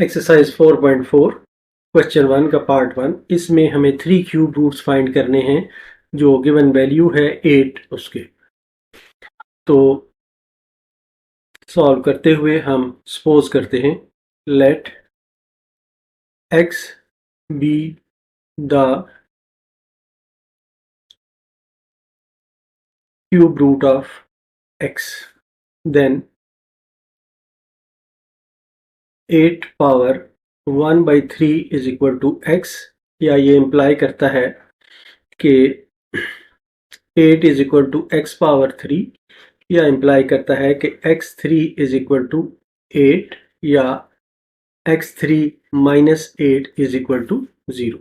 Exercise 4.4 question 1 का part 1। इसमें हमें 3 क्यूब रूट्स फाइंड करने हैं जो गिवन वैल्यू है 8 उसके। तो सॉल्व करते हुए हम सपोज करते हैं let x be the cube root of x, then 8 power 1/3 is equal to x, या ये इम्प्लाई करता है कि 8 is equal to x power 3, या इम्प्लाई करता है कि x3 इज इक्वल टू 8, या x3 minus 8 is equal to 0।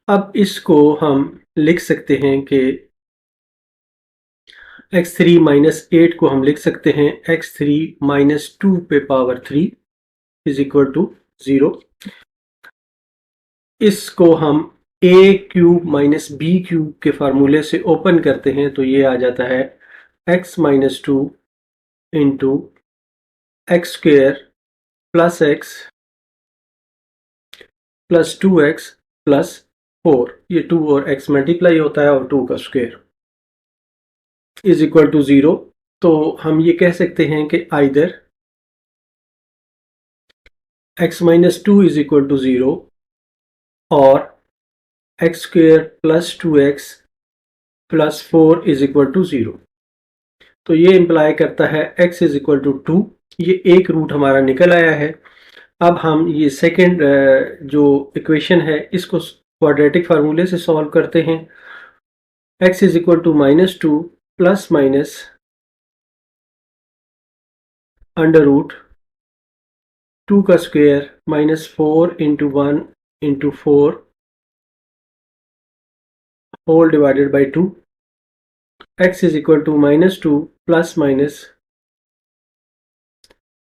अब इसको हम लिख सकते हैं कि x3 माइनस 8 को हम लिख सकते हैं x3 माइनस 2 पे पावर 3 इज इक्वल टू 0। इसको हम a cube minus b cube के फार्मूले से ओपन करते हैं तो ये आ जाता है x minus 2 into x square plus x plus 2x plus 4, ये 2 और x मल्टीप्लाई होता है और 2 का स्क्वायर इज इक्वल टू 0। तो हम ये कह सकते हैं कि either x minus 2 is equal to 0 और x square plus 2x plus 4 is equal to 0। तो ये इम्प्लाई करता है x इज इक्वल टू 2, ये एक रूट हमारा निकल आया है। अब हम ये सेकेंड जो इक्वेशन है इसको क्वाड्रेटिक फार्मूले से सॉल्व करते हैं। x is equal to minus 2 plus minus under root 2 का square minus 4 into 1 into 4 whole divided by 2। x is equal to minus 2 plus minus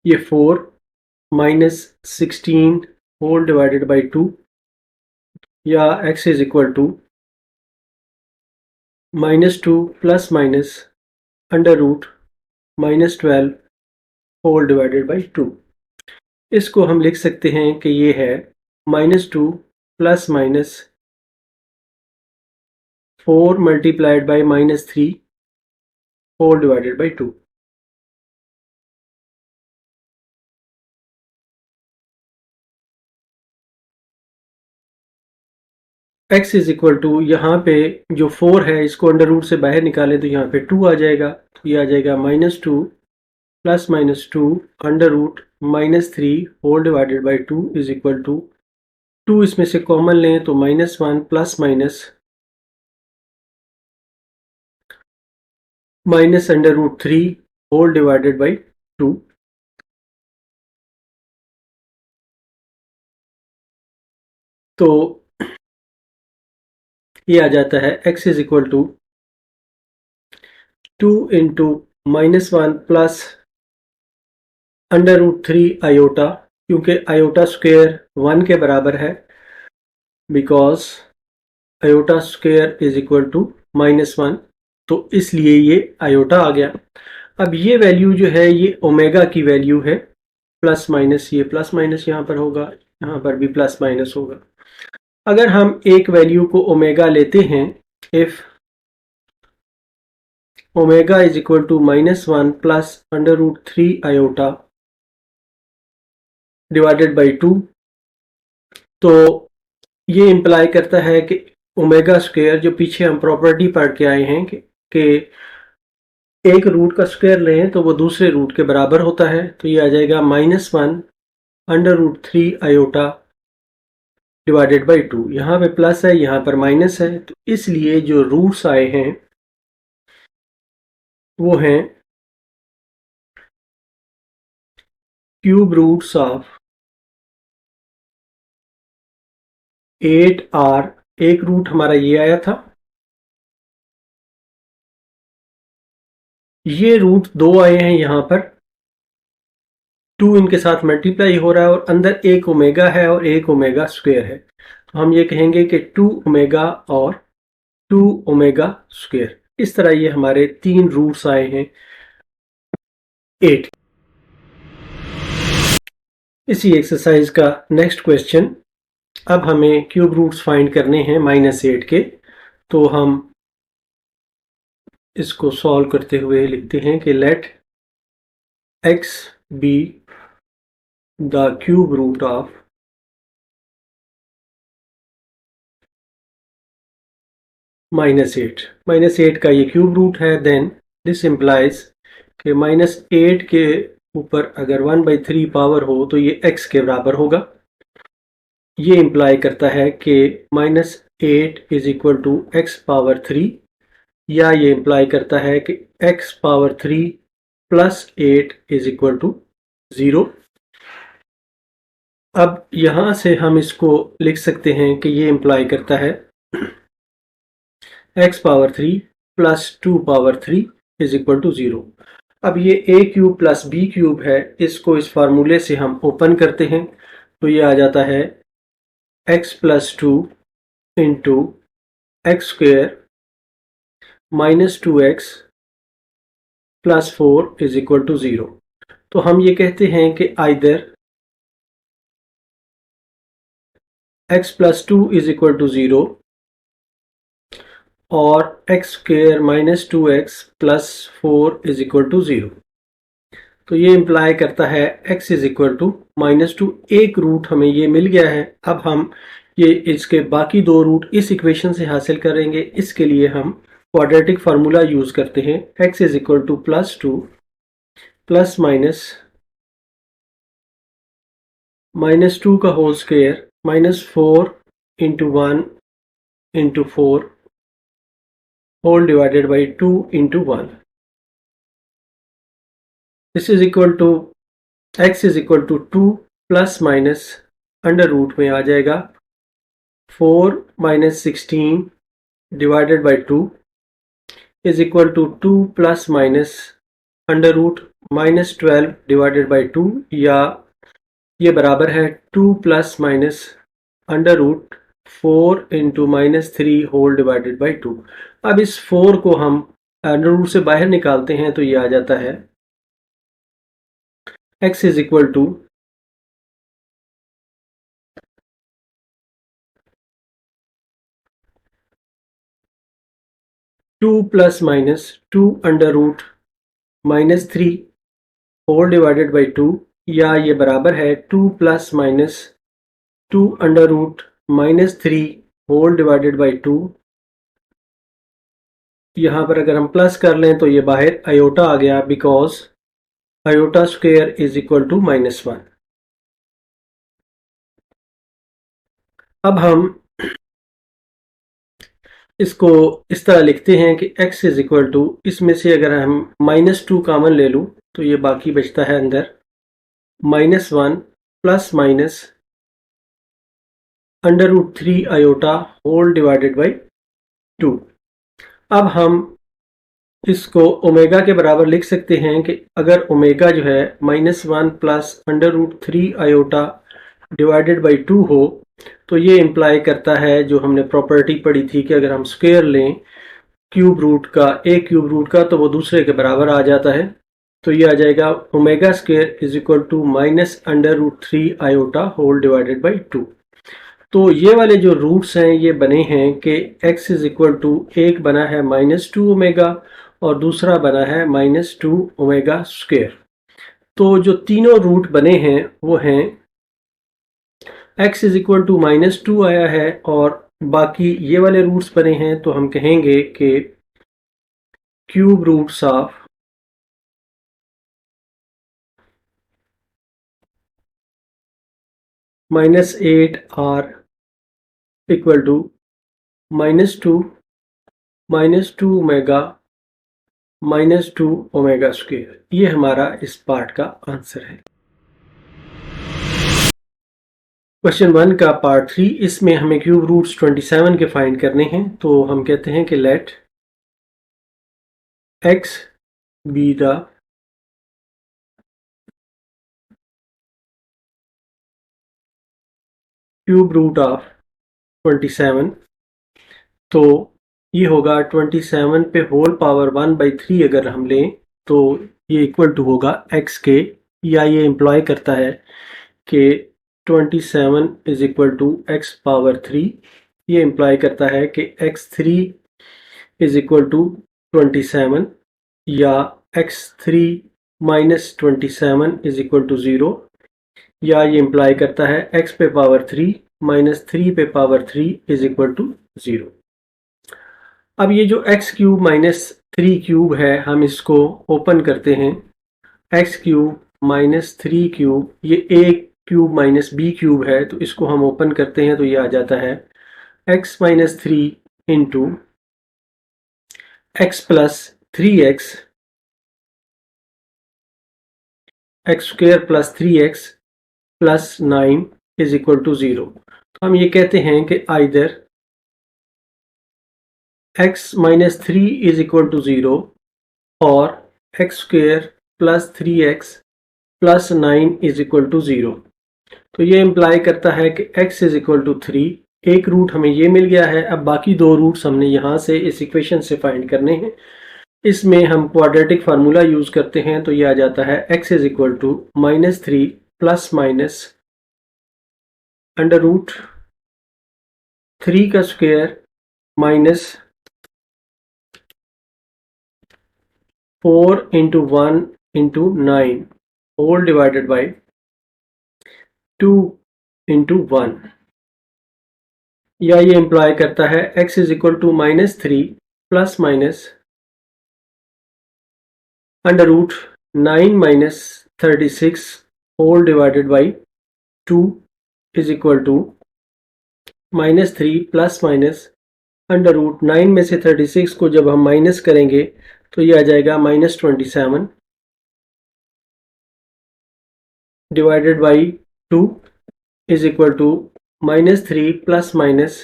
ये 4 माइनस 16 होल डिवाइडेड बाई 2, या x is equal to minus 2 plus minus under root minus 12 whole divided by 2। इसको हम लिख सकते हैं कि ये है minus 2 plus minus 4 multiplied by minus 3 whole divided by 2। x is equal to यहाँ पे जो 4 है इसको अंडर रूट से बाहर निकालें तो यहाँ पे 2 आ जाएगा, तो ये आ जाएगा minus 2 plus minus 2 under root minus 3 whole divided by 2 is equal to 2 इसमें से कॉमन लें तो minus 1 plus minus minus under root 3 whole divided by 2। तो ये आ जाता है x is equal to 2 into minus 1 plus under root 3 iota, क्योंकि आयोटा स्क्वेयर 1 के बराबर है, because iota square is equal to minus 1, तो इसलिए ये आयोटा आ गया। अब ये वैल्यू जो है ये ओमेगा की वैल्यू है, प्लस माइनस, ये प्लस माइनस यहाँ पर होगा, यहाँ पर भी प्लस माइनस होगा। अगर हम एक वैल्यू को ओमेगा लेते हैं, if omega is equal to minus 1 plus under root 3 iota divided by 2, तो ये इम्प्लाई करता है कि ओमेगा स्क्वायर, जो पीछे हम प्रॉपर्टी पढ़ के आए हैं कि एक रूट का स्क्वायर लें तो वो दूसरे रूट के बराबर होता है, तो ये आ जाएगा minus 1 under root 3 iota divided by 2। यहाँ पे प्लस है, यहाँ पर माइनस है, तो इसलिए जो रूट्स आए हैं वो हैं क्यूब रूट्स ऑफ 8r। एक रूट हमारा ये आया था, ये रूट 2 आए हैं, यहाँ पर 2 इनके साथ मल्टीप्लाई हो रहा है और अंदर एक ओमेगा है और एक ओमेगा स्क्वायर है। तो हम ये कहेंगे कि 2 ओमेगा और 2 ओमेगा स्क्वायर। इस तरह ये हमारे 3 रूट्स आए हैं 8। इसी एक्सरसाइज का नेक्स्ट क्वेश्चन, अब हमें क्यूब रूट्स फाइंड करने हैं -8 के। तो हम इसको सॉल्व करते हुए लिखते हैं कि let x be the cube root of -8 का ये क्यूब रूट है। देन दिस इम्प्लाइज कि -8 के ऊपर अगर 1/3 पावर हो तो ये x के बराबर होगा। ये इम्प्लाई करता है कि -8 is equal to x power 3, या ये इम्प्लाई करता है कि x power 3 plus 8 is equal to 0। अब यहां से हम इसको लिख सकते हैं कि ये इम्प्लाई करता है x power 3 plus 2 power 3 is equal to 0। अब ये a cube plus b cube है, इसको इस फार्मूले से हम ओपन करते हैं तो ये आ जाता है x plus 2 into x square minus 2x plus 4 is equal to 0। तो हम ये कहते हैं कि either x plus 2 is equal to 0 और x square minus 2x plus 4 is equal to 0। तो ये इम्प्लाई करता है x इज इक्वल टू -2। एक रूट हमें ये मिल गया है। अब हम ये इसके बाकी दो रूट इस इक्वेशन से हासिल करेंगे। इसके लिए हम क्वाड्रेटिक फार्मूला यूज करते हैं। x is equal to +2 plus -2 का whole square -4 into 1 into 4 whole divided by 2 into 1। This is equal to x is equal to 2 plus minus under root में आ जाएगा 4 minus 16 divided by 2 is equal to 2 plus minus under root -12 divided by 2, या ये बराबर है 2 plus minus under root 4 into -3 whole divided by 2। अब इस 4 को हम अंडर रूट से बाहर निकालते हैं तो ये आ जाता है x is equal to 2 plus minus 2 under root -3 whole divided by 2, या ये बराबर है 2 plus minus 2 under root -3 whole divided by 2। यहाँ पर अगर हम प्लस कर लें तो ये बाहर आयोटा आ गया, because iota square is equal to -1। अब हम इसको इस तरह लिखते हैं कि x इज इक्वल टू, इसमें से अगर हम -2 कॉमन ले लूँ तो ये बाकी बचता है अंदर -1 plus minus under root 3 iota whole divided by 2। अब हम इसको ओमेगा के बराबर लिख सकते हैं कि अगर ओमेगा जो है -1 plus under root 3 iota divided by 2 हो तो ये इम्प्लाई करता है, जो हमने प्रॉपर्टी पढ़ी थी, कि अगर हम स्क्वायर लें क्यूब रूट का, एक क्यूब रूट का, तो वो दूसरे के बराबर आ जाता है। तो ये आ जाएगा omega square is equal to minus under root 3 iota whole divided by 2। तो ये वाले जो रूट्स हैं ये बने हैं कि x इज इक्वल टू, एक बना है -2 ओमेगा और दूसरा बना है -2 ओमेगा स्क्वायर। तो जो तीनों रूट बने हैं वो हैं x इज इक्वल टू -2 आया है, और बाकी ये वाले रूट्स बने हैं। तो हम कहेंगे कि cube roots of -8 are equal to -2 omega -2 omega square. ये हमारा इस पार्ट का आंसर है। क्वेश्चन 1 का पार्ट 3, इसमें हमें क्यूब रूट्स 27 के फाइंड करने हैं। तो हम कहते हैं कि let x be the cube root of 27, तो ये होगा 27 पे होल पावर 1/3 अगर हम लें तो ये इक्वल टू होगा x के, या ये इम्प्लॉय करता है कि 27 is equal to x power 3, ये इम्प्लॉय करता है कि x3 इज इक्वल टू 27, या x3 minus 27 is equal to 0, या ये इम्प्लाई करता है x पे पावर 3 माइनस 3 पे पावर 3 इज इक्वल टू 0। अब ये जो x क्यूब माइनस 3 क्यूब है, हम इसको ओपन करते हैं। x क्यूब माइनस 3 क्यूब, ये a cube minus b cube है, तो इसको हम ओपन करते हैं तो ये आ जाता है x minus 3 into x plus 3x, x square plus 3x plus 9 is equal to 0। तो हम ये कहते हैं कि either x minus 3 is equal to 0 और x square plus 3x plus 9 is equal to 0। तो ये इम्प्लाई करता है कि x इज इक्वल टू 3। एक रूट हमें ये मिल गया है, अब बाकी दो रूट्स हमने यहाँ से इस इक्वेशन से फाइंड करने हैं। इसमें हम क्वाड्रेटिक फार्मूला यूज करते हैं, तो ये आ जाता है x is equal to minus 3 plus minus under root 3 का square minus 4 into 1 into 9 whole divided by 2 into 1, या ये इम्प्लॉय करता है x is equal to minus 3 plus minus under root 9 minus 36 whole divided by 2 is equal to minus 3 plus minus under root 9 में से 36 को जब हम माइनस करेंगे तो ये आ जाएगा minus 27 divided by 2 is equal to minus 3 plus minus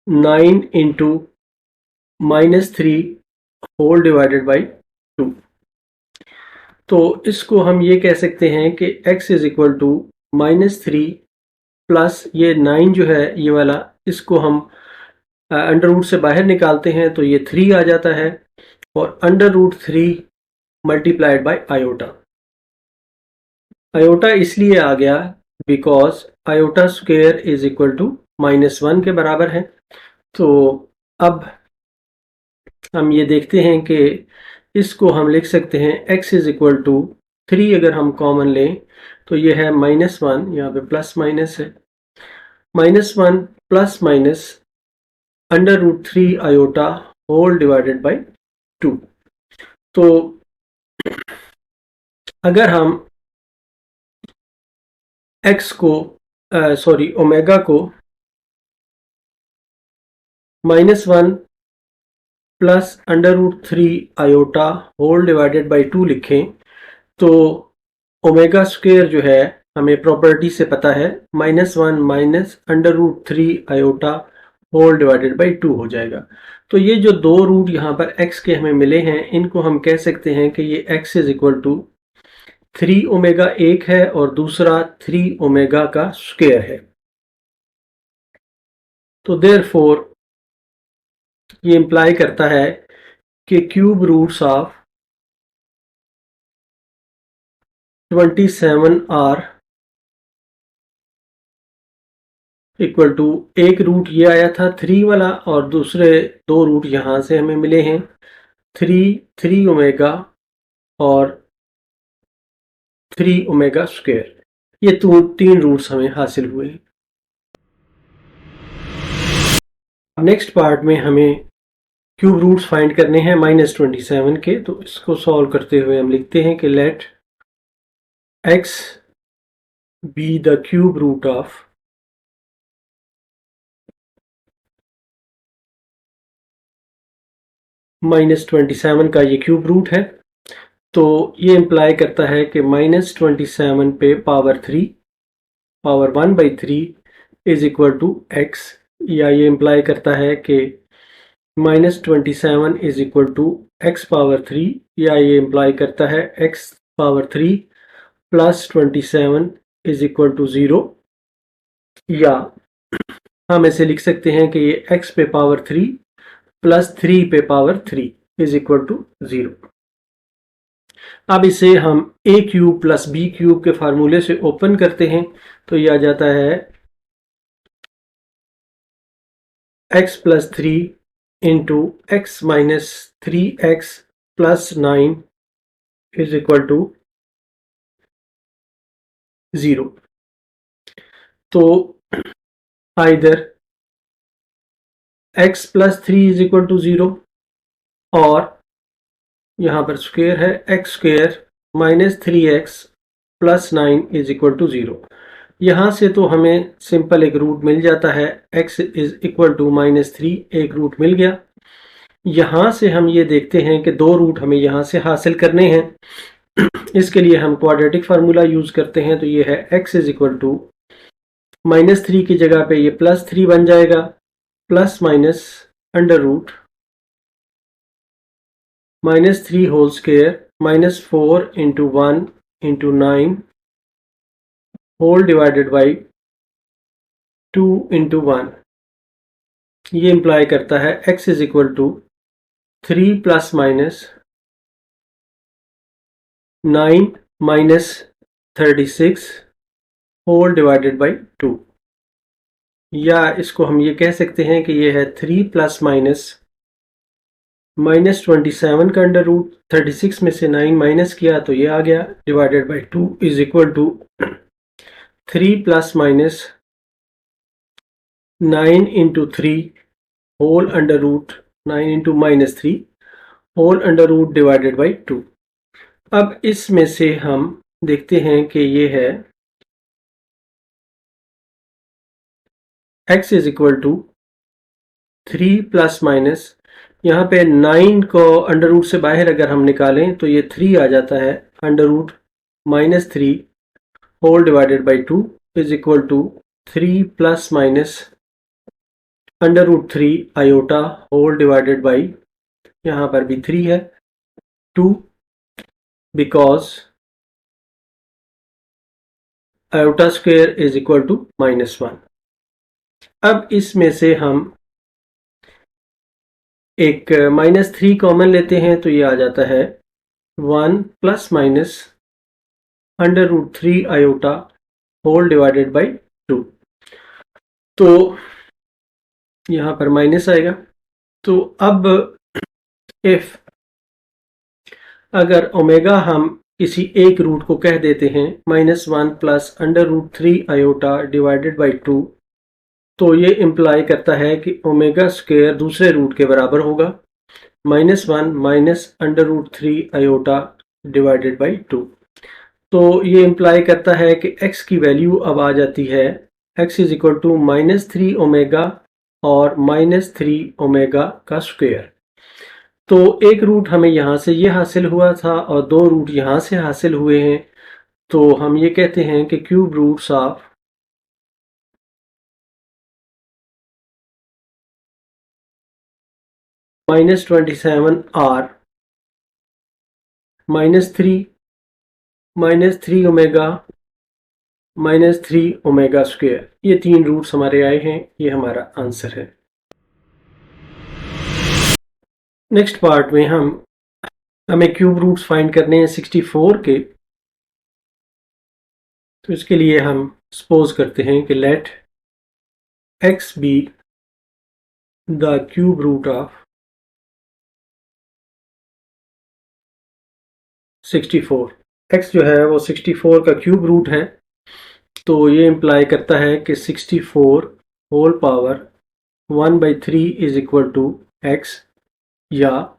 9 into minus 3 whole divided by 2। तो इसको हम ये कह सकते हैं कि x is equal to minus 3 plus ये 9 जो है ये वाला, इसको हम अंडर रूट से बाहर निकालते हैं तो ये 3 आ जाता है, और under root 3 multiplied by iota. Iota इसलिए आ गया because iota square is equal to -1 के बराबर है। तो अब हम ये देखते हैं कि इसको हम लिख सकते हैं x इज इक्वल टू 3, अगर हम कॉमन लें तो ये है -1, यहाँ पे प्लस माइनस है, -1 plus minus under root 3 iota whole divided by 2। तो अगर हम x को ओमेगा को -1 plus under root 3 iota whole divided by 2 लिखें तो ओमेगा स्क्वेयर जो है हमें प्रॉपर्टी से पता है -1 minus under root 3 iota whole divided by 2 हो जाएगा। तो ये जो दो रूट यहाँ पर x के हमें मिले हैं, इनको हम कह सकते हैं कि ये x is equal to 3 omega एक है और दूसरा 3 ओमेगा का स्क्वायर है। तो देयरफॉर ये इंप्लाई करता है कि cube roots of 27 are equal to, एक रूट ये आया था 3 वाला और दूसरे दो रूट यहाँ से हमें मिले हैं 3 ओमेगा और 3 ओमेगा स्क्वायर। ये तीन रूट्स हमें हासिल हुए। नेक्स्ट पार्ट में हमें क्यूब रूट्स फाइंड करने हैं -27 के। तो इसको सॉल्व करते हुए हम लिखते हैं कि let x be the cube root of -27 का ये क्यूब रूट है। तो ये इम्प्लाई करता है कि -27 पे power 3 power 1/3 is equal to x, या ये इम्प्लाई करता है कि -27 is equal to x power 3, या ये इम्प्लाई करता है x power 3 plus 27 is equal to 0, या हम ऐसे लिख सकते हैं कि ये x पे पावर 3 प्लस 3 पे पावर 3 इज इक्वल टू 0। अब इसे हम a cube plus b cube के फार्मूले से ओपन करते हैं तो ये आ जाता है x plus 3 into x minus 3x plus 9 is equal to 0। तो either x plus 3 is equal to 0 और यहाँ पर स्क्वेयर है x square minus 3x plus 9 is equal to 0। यहाँ से तो हमें सिंपल एक रूट मिल जाता है, x is equal to minus 3 एक रूट मिल गया। यहाँ से हम ये देखते हैं कि दो रूट हमें यहाँ से हासिल करने हैं। इसके लिए हम क्वाड्रेटिक फार्मूला यूज करते हैं, तो ये है x is equal to minus 3 की जगह पे ये प्लस 3 बन जाएगा, plus minus under root minus 3 whole square minus 4 into 1 into 9 whole divided by 2 into 1। ये इंप्लाई करता है x is equal to 3 plus minus 9 minus 36 whole divided by 2। या इसको हम ये कह सकते हैं कि ये है 3 प्लस माइनस 27 का अंडर रूट, 36 में से 9 माइनस किया तो ये आ गया, divided by 2 is equal to 3 plus minus 9 into 3 whole under root 9 into minus 3 whole under root divided by 2। अब इसमें से हम देखते हैं कि ये है x is equal to 3 plus minus, यहाँ पे 9 को अंडर रूट से बाहर अगर हम निकालें तो ये 3 आ जाता है, under root minus 3 whole divided by 2 is equal to 3 plus minus under root 3 iota whole divided by, यहाँ पर भी 3 है, 2 because iota square is equal to minus 1। अब इसमें से हम एक माइनस 3 कॉमन लेते हैं तो ये आ जाता है 1 plus minus under root 3 iota whole divided by 2। तो यहाँ पर माइनस आएगा। तो अब इफ अगर ओमेगा हम किसी एक रूट को कह देते हैं -1 plus under root 3 iota divided by 2, तो ये इम्प्लाई करता है कि ओमेगा स्क्वेयर दूसरे रूट के बराबर होगा, -1 minus under root 3 iota divided by 2। तो ये इम्प्लाई करता है कि x की वैल्यू अब आ जाती है x is equal to -3 omega और -3 ओमेगा का स्क्वायर। तो एक रूट हमें यहाँ से ये हासिल हुआ था और दो रूट यहाँ से हासिल हुए हैं, तो हम ये कहते हैं कि cube roots of -27 are -3 omega -3 omega square. ये तीन रूट्स हमारे आए हैं, ये हमारा आंसर है। नेक्स्ट पार्ट में हमें क्यूब रूट्स फाइंड करने हैं 64 के। तो इसके लिए हम सपोज करते हैं कि let x be the cube root of 64। x जो है वो 64 का क्यूब रूट है, तो ये इम्प्लाई करता है कि 64 whole power 1/3 is equal to x, या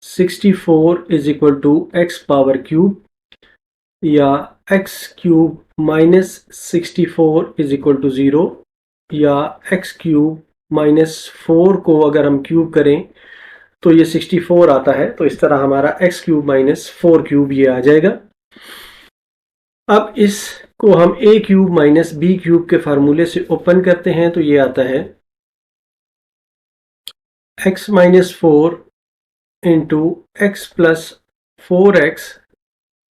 64 is equal to x power cube, या x cube minus 64 is equal to 0, या x क्यूब -4 को अगर हम क्यूब करें तो ये 64 आता है, तो इस तरह हमारा x क्यूब -4 क्यूब ये आ जाएगा। अब इसको हम a cube minus b cube के फार्मूले से ओपन करते हैं तो ये आता है x -4 into x plus 4x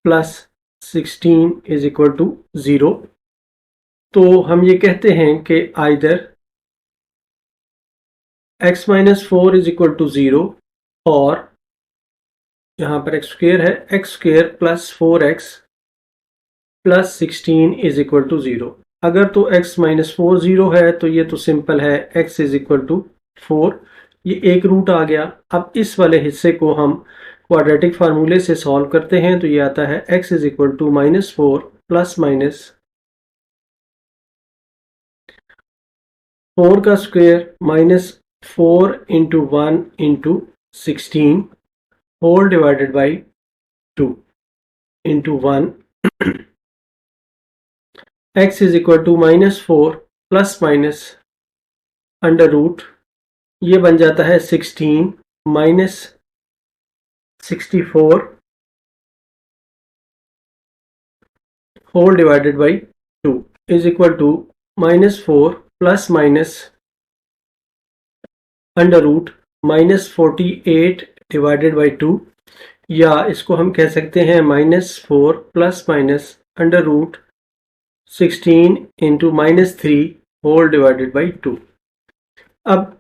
plus 16 is equal to 0। तो हम ये कहते हैं कि either x minus 4 is equal to 0 और यहाँ पर एक्स स्क्वेयर है, x square plus 4x plus 16 is equal to 0। अगर तो x माइनस 4 0 है तो ये तो सिंपल है, x इज इक्वल टू 4, ये एक रूट आ गया। अब इस वाले हिस्से को हम क्वाड्रेटिक फार्मूले से सॉल्व करते हैं तो ये आता है x is equal to minus 4 plus minus 4 का square minus 4 into 1 into 16 whole divided by 2 into 1 x is equal to minus 4 plus minus under root, ये बन जाता है 16 minus 64 whole divided by 2 is equal to minus 4 plus minus under root minus 48 divided by 2, या इसको हम कह सकते हैं minus 4 plus minus under root 16 into minus 3 whole divided by 2। अब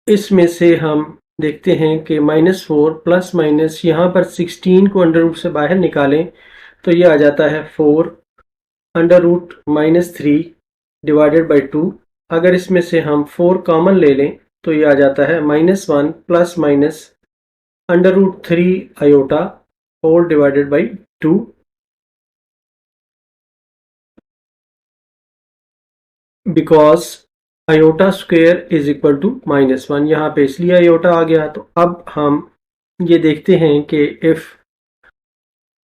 इसमें से हम देखते हैं कि माइनस 4 प्लस माइनस यहाँ पर 16 को अंडर रूट से बाहर निकालें तो ये आ जाता है 4 under root minus 3 divided by 2। अगर इसमें से हम 4 कॉमन ले लें तो ये आ जाता है minus 1 plus minus under root 3 iota whole divided by 2। Because iota square is equal to minus 1, यहाँ पे इसलिए आयोटा आ गया। तो अब हम ये देखते हैं कि if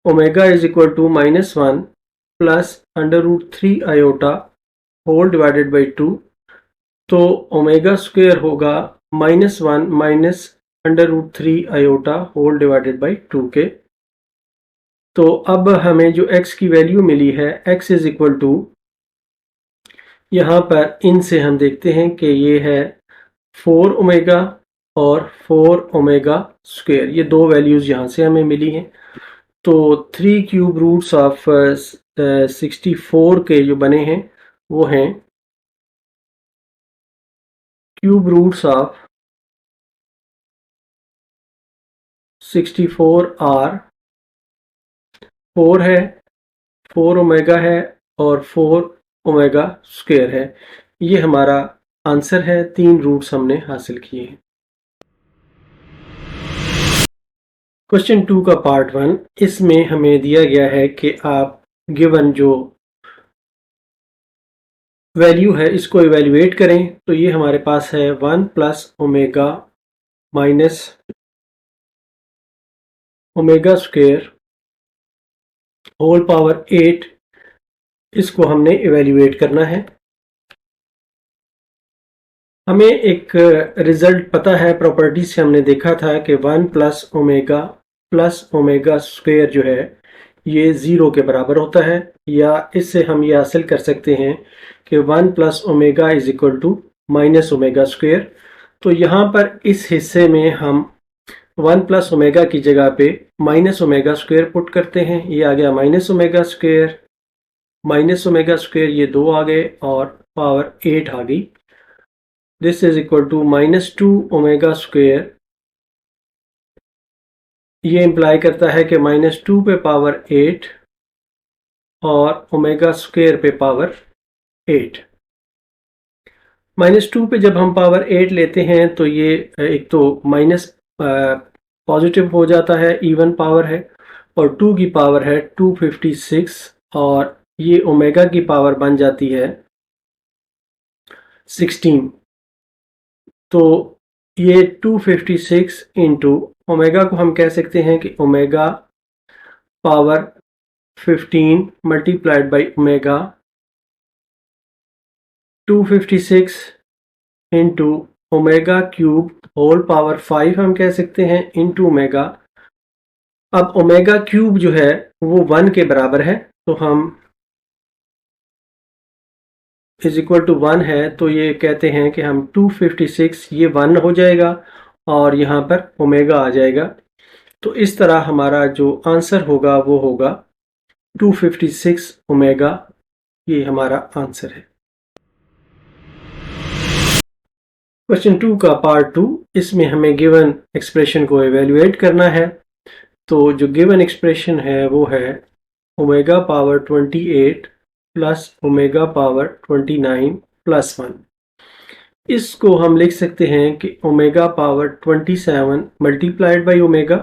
omega is equal to minus 1 plus under root 3 iota whole divided by 2, तो ओमेगा स्क्वेयर होगा minus 1 minus under root 3 iota whole divided by 2 के। तो अब हमें जो x की वैल्यू मिली है, x इज इक्वल टू, यहाँ पर इनसे हम देखते हैं कि ये है 4 ओमेगा और 4 ओमेगा स्क्वेयर, ये दो वैल्यूज़ यहाँ से हमें मिली हैं। तो 3 क्यूब रूट्स ऑफ 64 के जो बने हैं वो हैं क्यूब रूट्स ऑफ 64 आर 4 है, 4 ओमेगा है और 4 ओमेगा स्क्वेयर है। ये हमारा आंसर है, 3 रूट्स हमने हासिल किए हैं। क्वेश्चन 2 का पार्ट 1, इसमें हमें दिया गया है कि आप गिवन जो वैल्यू है इसको इवेल्युएट करें। तो ये हमारे पास है 1 plus omega minus omega square whole power 8, इसको हमने इवेल्युएट करना है। हमें एक रिजल्ट पता है, प्रॉपर्टी से हमने देखा था कि 1 प्लस ओमेगा स्क्वेयर जो है ये 0 के बराबर होता है, या इससे हम ये हासिल कर सकते हैं कि 1 plus omega is equal to minus omega square. तो यहाँ पर इस हिस्से में हम 1 प्लस ओमेगा की जगह पे माइनस ओमेगा स्क्वेयर पुट करते हैं। ये आ गया माइनस ओमेगा स्क्वेयर, ये 2 आ गए और पावर 8 आ गई। This is equal to minus 2 omega square, ये इम्प्लाई करता है कि माइनस 2 पे पावर 8 और ओमेगा स्क्वेयर पे पावर 8। माइनस 2 पे जब हम पावर 8 लेते हैं तो ये एक तो माइनस पॉजिटिव हो जाता है, इवन पावर है, और 2 की पावर है 256 और ये ओमेगा की पावर बन जाती है 16। तो ये 256 इंटू ओमेगा को हम कह सकते हैं कि omega power 15 multiplied by omega, 256 into omega cube whole power 5 हम कह सकते हैं इंटू ओमेगा। अब ओमेगा क्यूब जो है वो 1 के बराबर है, तो हम इज इक्वल टू 1 है, तो ये कहते हैं कि हम 256 ये 1 हो जाएगा और यहाँ पर ओमेगा आ जाएगा। तो इस तरह हमारा जो आंसर होगा वो होगा 256 ओमेगा ये हमारा आंसर है। क्वेश्चन 2 का पार्ट 2, इसमें हमें गिवन एक्सप्रेशन को एवेल्युएट करना है। तो जो गिवन एक्सप्रेशन है वो है omega power 28 plus omega power 29 plus 1। इसको हम लिख सकते हैं कि omega power 27 multiplied by omega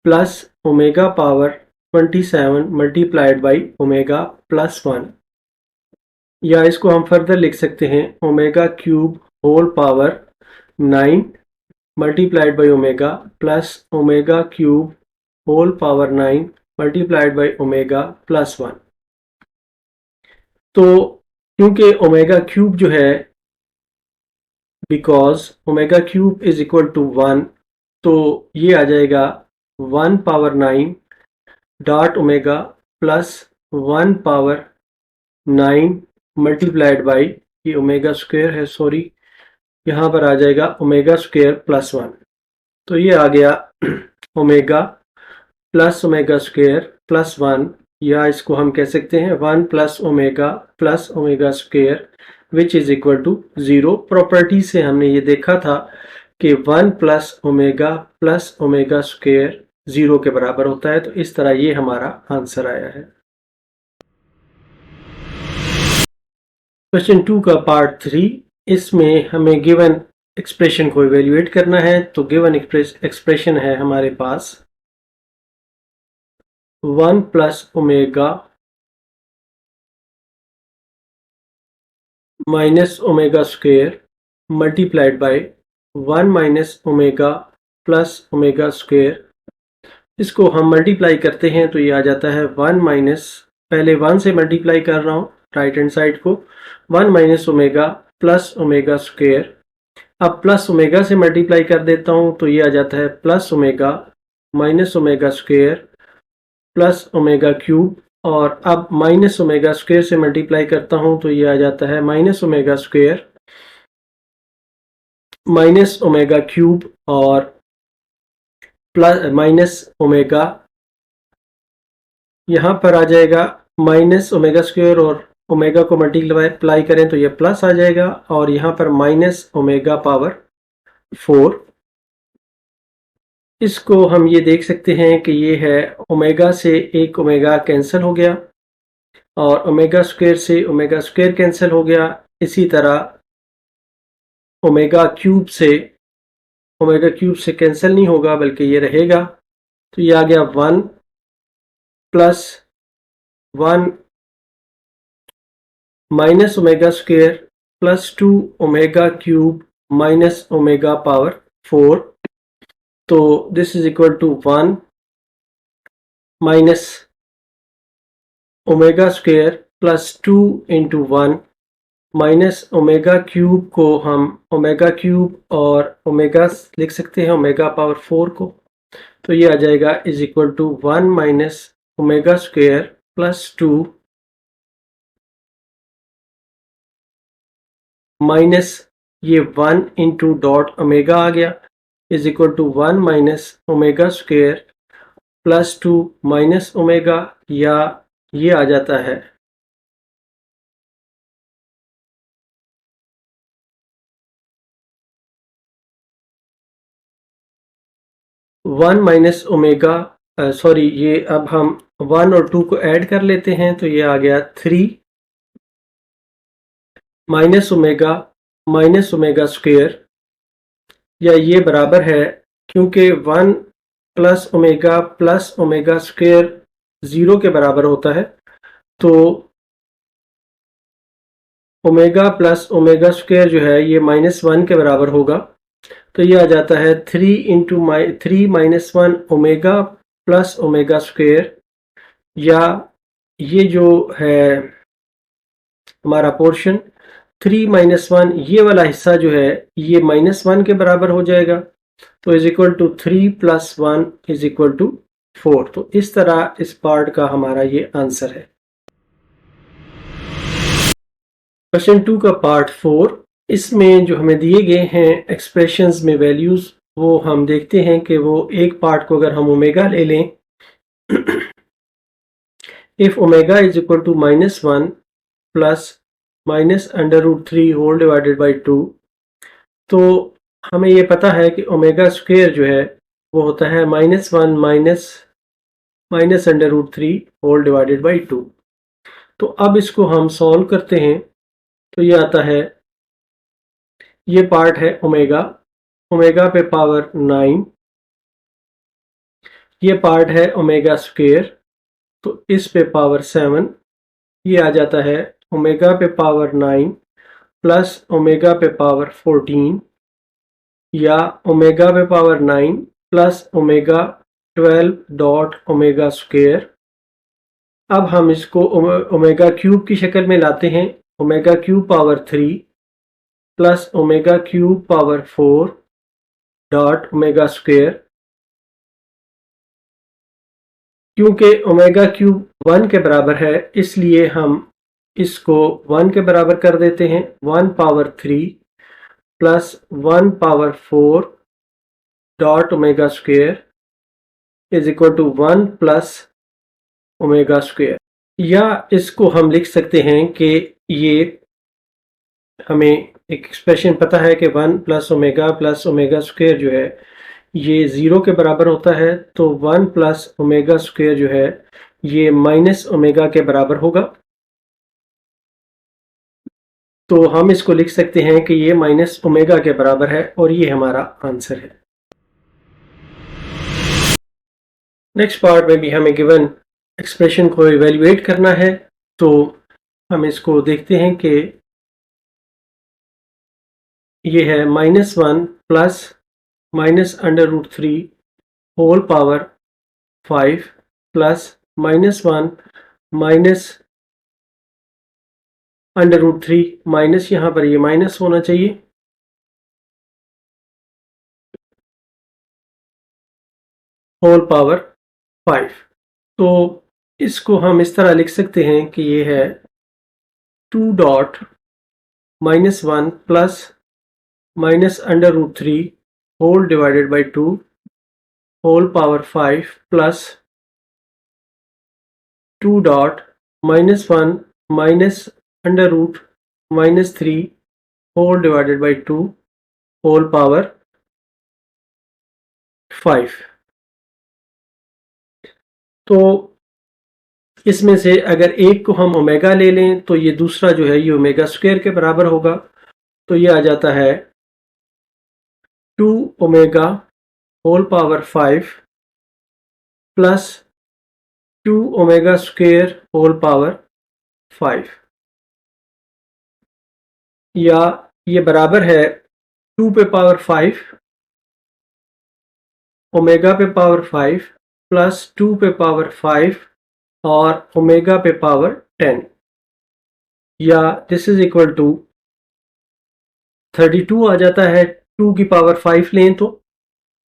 plus omega power 27 multiplied by omega plus 1, या इसको हम फर्दर लिख सकते हैं omega cube whole power 9 multiplied by omega plus omega cube whole power 9 multiplied by omega plus 1। तो क्योंकि ओमेगा क्यूब जो है, because omega cube is equal to 1, तो ये आ जाएगा 1 power 9 dot omega plus 1 power 9 multiplied by, ये omega square है, सॉरी, यहाँ पर आ जाएगा ओमेगा स्क्वायर प्लस 1। तो ये आ गया omega plus omega square plus 1, या इसको हम कह सकते हैं 1 plus omega square which is equal to 0। Property से हमने ये देखा था कि 1 प्लस ओमेगा स्क्वायर 0 के बराबर होता है। तो इस तरह ये हमारा आंसर आया है। क्वेश्चन 2 का पार्ट 3, इसमें हमें गिवन एक्सप्रेशन को इवेल्युएट करना है। तो गिवन एक्सप्रेशन है हमारे पास 1 plus omega minus omega square multiplied by 1 minus omega plus omega square. इसको हम मल्टीप्लाई करते हैं तो ये आ जाता है 1 माइनस, पहले 1 से मल्टीप्लाई कर रहा हूँ राइट हैंड साइड को, 1 minus omega plus omega square. अब प्लस ओमेगा से मल्टीप्लाई कर देता हूँ तो ये आ जाता है plus omega minus omega square plus omega cube, और अब माइनस ओमेगा स्क्वायर से मल्टीप्लाई करता हूँ तो ये आ जाता है minus omega square minus omega cube और प्लस माइनस ओमेगा, यहाँ पर आ जाएगा माइनस ओमेगा स्क्वायर और ओमेगा को मल्टीप्लाई करें तो ये प्लस आ जाएगा, और यहाँ पर माइनस ओमेगा पावर 4। इसको हम ये देख सकते हैं कि ये है ओमेगा से एक ओमेगा कैंसिल हो गया और ओमेगा स्क्वायर से ओमेगा स्क्वायर कैंसिल हो गया। इसी तरह ओमेगा क्यूब से कैंसिल नहीं होगा बल्कि ये रहेगा। तो ये आ गया 1 plus 1 minus omega square plus 2 omega cube minus omega power 4। तो this is equal to 1 minus omega square plus 2 into 1 minus omega cube को हम ओमेगा क्यूब और ओमेगा लिख सकते हैं ओमेगा पावर 4 को। तो ये आ जाएगा is equal to 1 minus omega square plus 2 minus ये 1 इंटू डॉट ओमेगा आ गया is equal to 1 minus omega square plus 2 minus omega, या ये आ जाता है 1 माइनस ओमेगा, सॉरी, ये अब हम 1 और 2 को ऐड कर लेते हैं तो ये आ गया 3 माइनस ओमेगा स्क्वायर, या ये बराबर है क्योंकि 1 प्लस ओमेगा स्क्वायर 0 के बराबर होता है। तो ओमेगा प्लस ओमेगा स्क्वायर जो है ये -1 के बराबर होगा। तो ये आ जाता है 3 minus 1 omega plus omega square, या ये जो है हमारा पोर्शन 3 माइनस 1, ये वाला हिस्सा जो है ये -1 के बराबर हो जाएगा। तो is equal to 3 plus 1 is equal to 4। तो इस तरह इस पार्ट का हमारा ये आंसर है। क्वेश्चन 2 का पार्ट 4, इसमें जो हमें दिए गए हैं एक्सप्रेशंस में वैल्यूज, वो हम देखते हैं कि वो एक पार्ट को अगर हम ओमेगा ले लें, if omega is equal to -1 plus minus under root 3 whole divided by 2। तो हमें ये पता है कि ओमेगा स्क्वेयर जो है वो होता है -1 minus under root 3 whole divided by 2। तो अब इसको हम सॉल्व करते हैं तो ये आता है, ये पार्ट है ओमेगा, ओमेगा पे पावर 9, ये पार्ट है ओमेगा स्क्वेयर तो इस पे पावर 7, ये आ जाता है ओमेगा पे पावर 9 प्लस ओमेगा पे पावर 14 या ओमेगा पे power 9 plus omega 12 dot omega square. अब हम इसको ओमेगा क्यूब की शक्ल में लाते हैं, omega cube power 3 plus omega cube power 4 dot omega square. क्योंकि ओमेगा क्यूब 1 के बराबर है इसलिए हम इसको 1 के बराबर कर देते हैं। 1 power 3 plus 1 power 4 dot omega square is equal to 1 plus omega square. या इसको हम लिख सकते हैं कि ये हमें एक एक्सप्रेशन पता है कि 1 प्लस ओमेगा स्क्वेयर जो है ये 0 के बराबर होता है, तो 1 प्लस ओमेगा स्क्वेयर जो है ये माइनस ओमेगा के बराबर होगा। तो हम इसको लिख सकते हैं कि ये माइनस ओमेगा के बराबर है और ये हमारा आंसर है। नेक्स्ट पार्ट में भी हमें गिवन एक्सप्रेशन को इवेल्युएट करना है, तो हम इसको देखते हैं कि ये है -1 plus minus under root 3 whole power 5 plus -1 minus under root 3 minus, यहाँ पर ये माइनस होना चाहिए, होल पावर 5। तो इसको हम इस तरह लिख सकते हैं कि ये है 2 dot -1 plus minus under root 3 whole divided by 2 whole power 5 plus 2 dot -1 minus under root -3 whole divided by 2 whole power 5। तो इसमें से अगर एक को हम ओमेगा ले लें तो ये दूसरा जो है ये ओमेगा स्क्वायर के बराबर होगा, तो ये आ जाता है 2 omega whole power 5 plus 2 omega square whole power 5, या ये बराबर है 2 पे पावर 5 ओमेगा पे पावर 5 प्लस 2 पे पावर 5 और ओमेगा पे पावर 10, या दिस इज इक्वल टू 32 आ जाता है। 2 की पावर 5 लें तो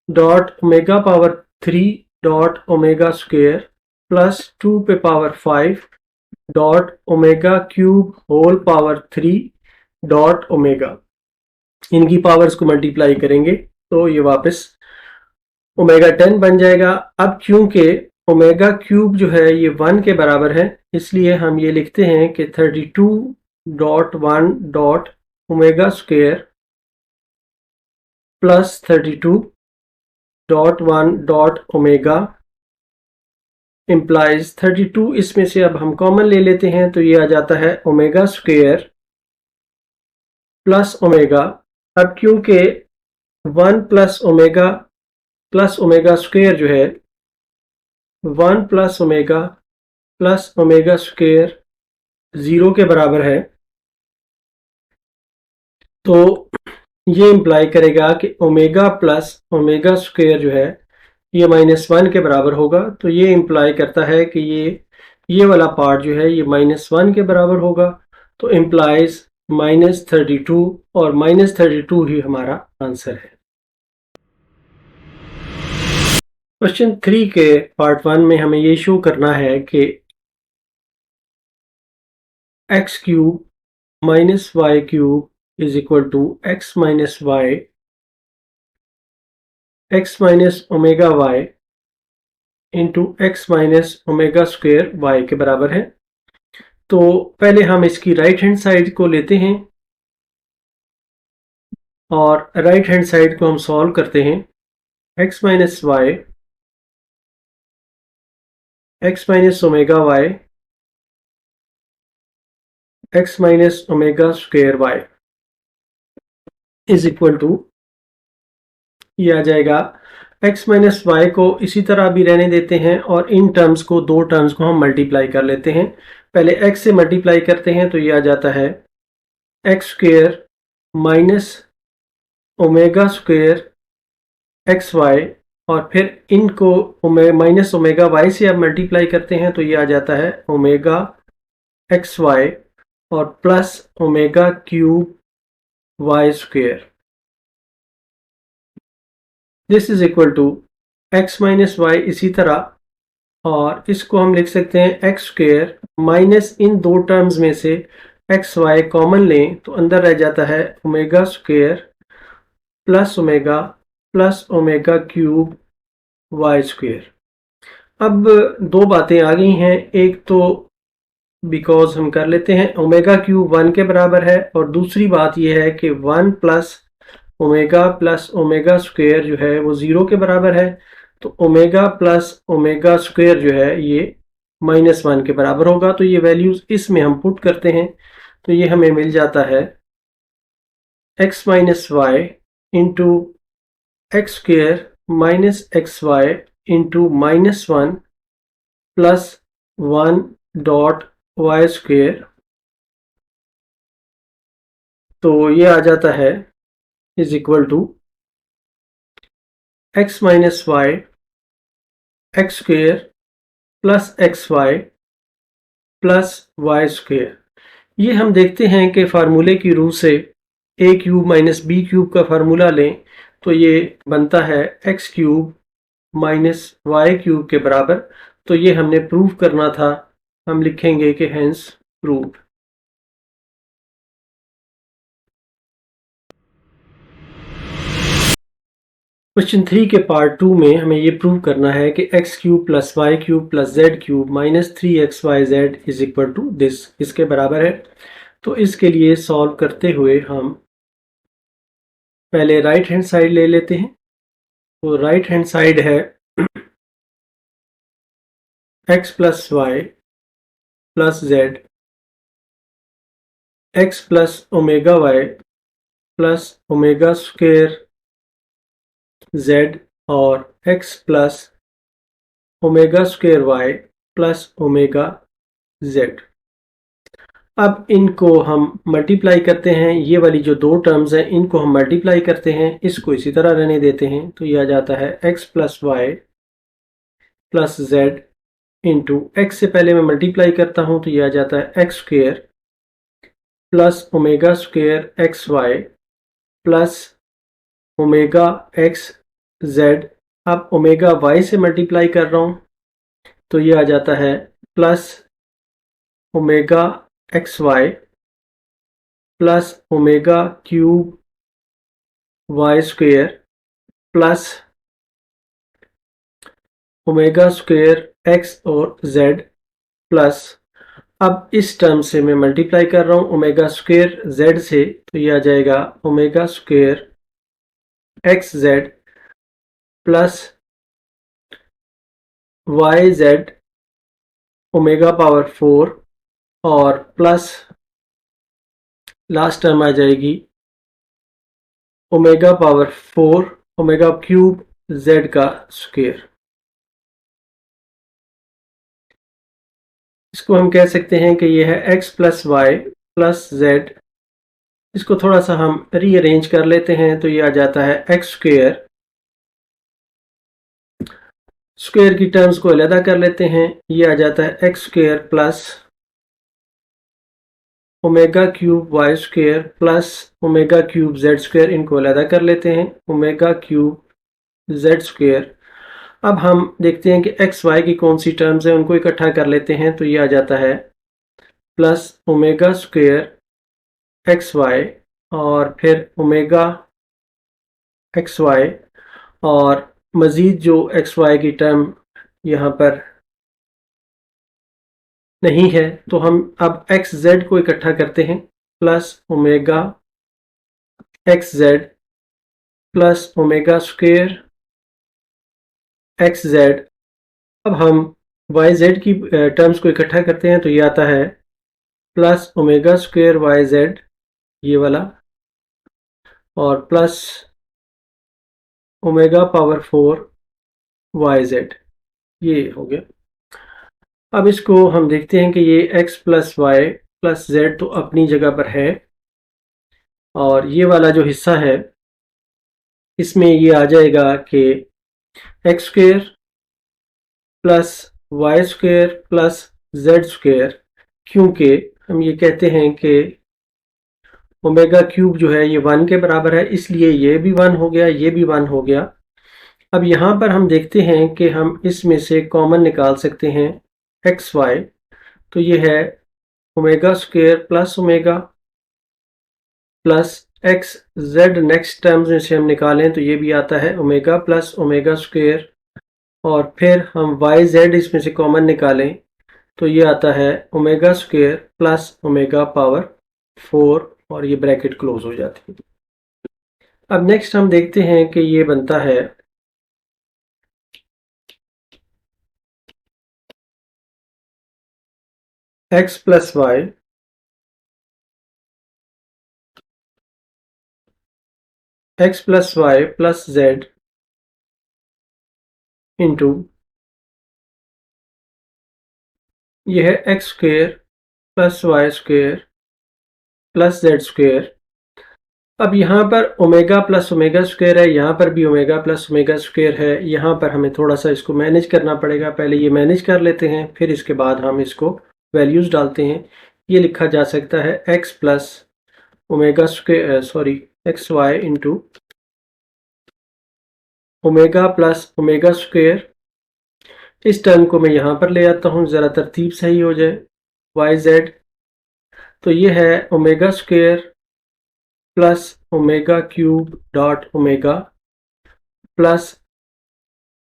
dot omega power 3 dot omega square plus 2 पे power 5 dot omega cube whole power 3 dot omega, इनकी पावर्स को मल्टीप्लाई करेंगे तो ये वापस ओमेगा 10 बन जाएगा। अब क्योंकि ओमेगा क्यूब जो है ये 1 के बराबर है इसलिए हम ये लिखते हैं कि 32.1 dot omega square plus 32.1 dot omega implies 32, इसमें से अब हम कॉमन ले लेते हैं तो ये आ जाता है ओमेगा स्क्वेयर प्लस ओमेगा। अब क्योंकि 1 प्लस ओमेगा स्क्वेयर जो है 1 प्लस ओमेगा स्क्वेयर 0 के बराबर है, तो ये इम्प्लाई करेगा कि ओमेगा प्लस ओमेगा स्क्वेयर जो है ये -1 के बराबर होगा। तो ये इम्प्लाई करता है कि ये वाला पार्ट जो है ये -1 के बराबर होगा, तो इम्प्लाइज -32 और -32 ही हमारा आंसर है। क्वेश्चन 3 के पार्ट 1 में हमें ये शो करना है कि x cube minus y cube is equal to x minus omega y into x minus omega square y के बराबर है। तो पहले हम इसकी राइट हैंड साइड को लेते हैं और राइट हैंड साइड को हम सॉल्व करते हैं। x minus y x minus omega y x minus omega square y is equal to, ये आ जाएगा x माइनस वाई को इसी तरह भी रहने देते हैं और इन टर्म्स को, दो टर्म्स को हम मल्टीप्लाई कर लेते हैं। पहले x से मल्टीप्लाई करते हैं तो ये आ जाता है x square minus omega square x y, और फिर इनको माइनस ओमेगा वाई से अब मल्टीप्लाई करते हैं तो ये आ जाता है ओमेगा एक्स वाई और plus omega cube y square. This is equal to x minus y इसी तरह, और इसको हम लिख सकते हैं एक्स स्क्वेयर माइनस इन दो टर्म्स में से एक्स वाई कॉमन लें तो अंदर रह जाता है omega square plus omega cube y square. अब दो बातें आ गई हैं, एक तो बिकॉज हम कर लेते हैं ओमेगा क्यूब 1 के बराबर है, और दूसरी बात यह है कि 1 प्लस ओमेगा स्क्वेयर जो है वो 0 के बराबर है। तो ओमेगा प्लस ओमेगा स्क्वेयर जो है ये -1 के बराबर होगा। तो ये वैल्यूज इसमें हम पुट करते हैं तो ये हमें मिल जाता है x minus y into x square minus x y into -1 plus 1 dot y square. तो ये आ जाता है is equal to x minus y x square plus x y plus y square. ये हम देखते हैं कि फार्मूले की रूह से a cube minus b cube का फार्मूला लें तो ये बनता है x cube minus y cube के बराबर। तो ये हमने प्रूव करना था, हम लिखेंगे कि हेंस प्रूव्ड। क्वेश्चन 3 के पार्ट 2 में हमें ये प्रूव करना है कि x cube plus y cube plus z cube minus 3xyz is equal to this, इसके बराबर है। तो इसके लिए सॉल्व करते हुए हम पहले राइट हैंड साइड ले लेते हैं। तो राइट हैंड साइड है x plus y plus z x plus omega y plus omega square z और x plus omega square y plus omega z. अब इनको हम मल्टीप्लाई करते हैं, ये वाली जो दो टर्म्स हैं इनको हम मल्टीप्लाई करते हैं, इसको इसी तरह रहने देते हैं। तो ये आ जाता है x plus y plus z into x से पहले मैं मल्टीप्लाई करता हूँ तो ये आ जाता है x square plus omega square x y plus omega x z. अब ओमेगा वाई से मल्टीप्लाई कर रहा हूँ तो ये आ जाता है plus omega x y plus omega cube y square plus omega square x और जेड प्लस, अब इस टर्म से मैं मल्टीप्लाई कर रहा हूँ ओमेगा स्क्वेयर जेड से तो ये आ जाएगा omega square x z plus y z omega power 4 और प्लस लास्ट टर्म आ जाएगी omega power 4 omega cube z का स्क्वेयर। इसको हम कह सकते हैं कि यह है x plus y plus z. इसको थोड़ा सा हम रीअरेंज कर लेते हैं तो ये आ जाता है एक्स स्क्वेयर, स्क्वेयर की टर्म्स को अलग कर लेते हैं, ये आ जाता है x square plus omega cube y square plus omega cube z square. इनको अलग कर लेते हैं ओमेगा क्यूब जेड स्क्वेयर। अब हम देखते हैं कि एक्स वाई की कौन सी टर्म्स हैं, उनको इकट्ठा कर लेते हैं तो ये आ जाता है plus omega square x y और फिर ओमेगा एक्स वाई, और मज़ीद जो एक्स वाई की टर्म यहाँ पर नहीं है, तो हम अब एक्स जेड को इकट्ठा करते हैं, plus omega x z plus omega square x z. अब हम वाई जेड की टर्म्स को इकट्ठा करते हैं, तो ये आता है plus omega square y z, ये वाला, और plus omega power 4 y z, ये हो गया। अब इसको हम देखते हैं कि ये x plus y plus z तो अपनी जगह पर है, और ये वाला जो हिस्सा है इसमें ये आ जाएगा कि x square plus y square plus z square, क्योंकि हम ये कहते हैं कि ओमेगा क्यूब जो है ये 1 के बराबर है, इसलिए ये भी 1 हो गया, ये भी 1 हो गया। अब यहाँ पर हम देखते हैं कि हम इसमें से कॉमन निकाल सकते हैं एक्स वाई, तो ये है omega square plus omega plus x Z. Next terms में से हम निकालें तो ये भी आता है ओमेगा प्लस ओमेगा स्क्वेयर, और फिर हम वाई जेड इसमें से कॉमन निकालें तो ये आता है omega square plus omega power 4, और ये ब्रैकेट क्लोज हो जाती है। अब नेक्स्ट हम देखते हैं कि ये बनता है x plus y x plus y plus z into ये है x square plus y square plus z square. अब यहाँ पर ओमेगा प्लस ओमेगा स्क्वेयर है, यहाँ पर भी ओमेगा प्लस ओमेगा स्क्वेयर है, यहाँ पर हमें थोड़ा सा इसको मैनेज करना पड़ेगा। पहले ये मैनेज कर लेते हैं, फिर इसके बाद हम इसको वैल्यूज़ डालते हैं। ये लिखा जा सकता है x plus omega square x y into omega plus omega square. इस टर्म को मैं यहाँ पर ले आता हूँ, ज़रा तरतीब सही हो जाए। वाई जेड, तो ये है omega square plus omega cube dot omega plus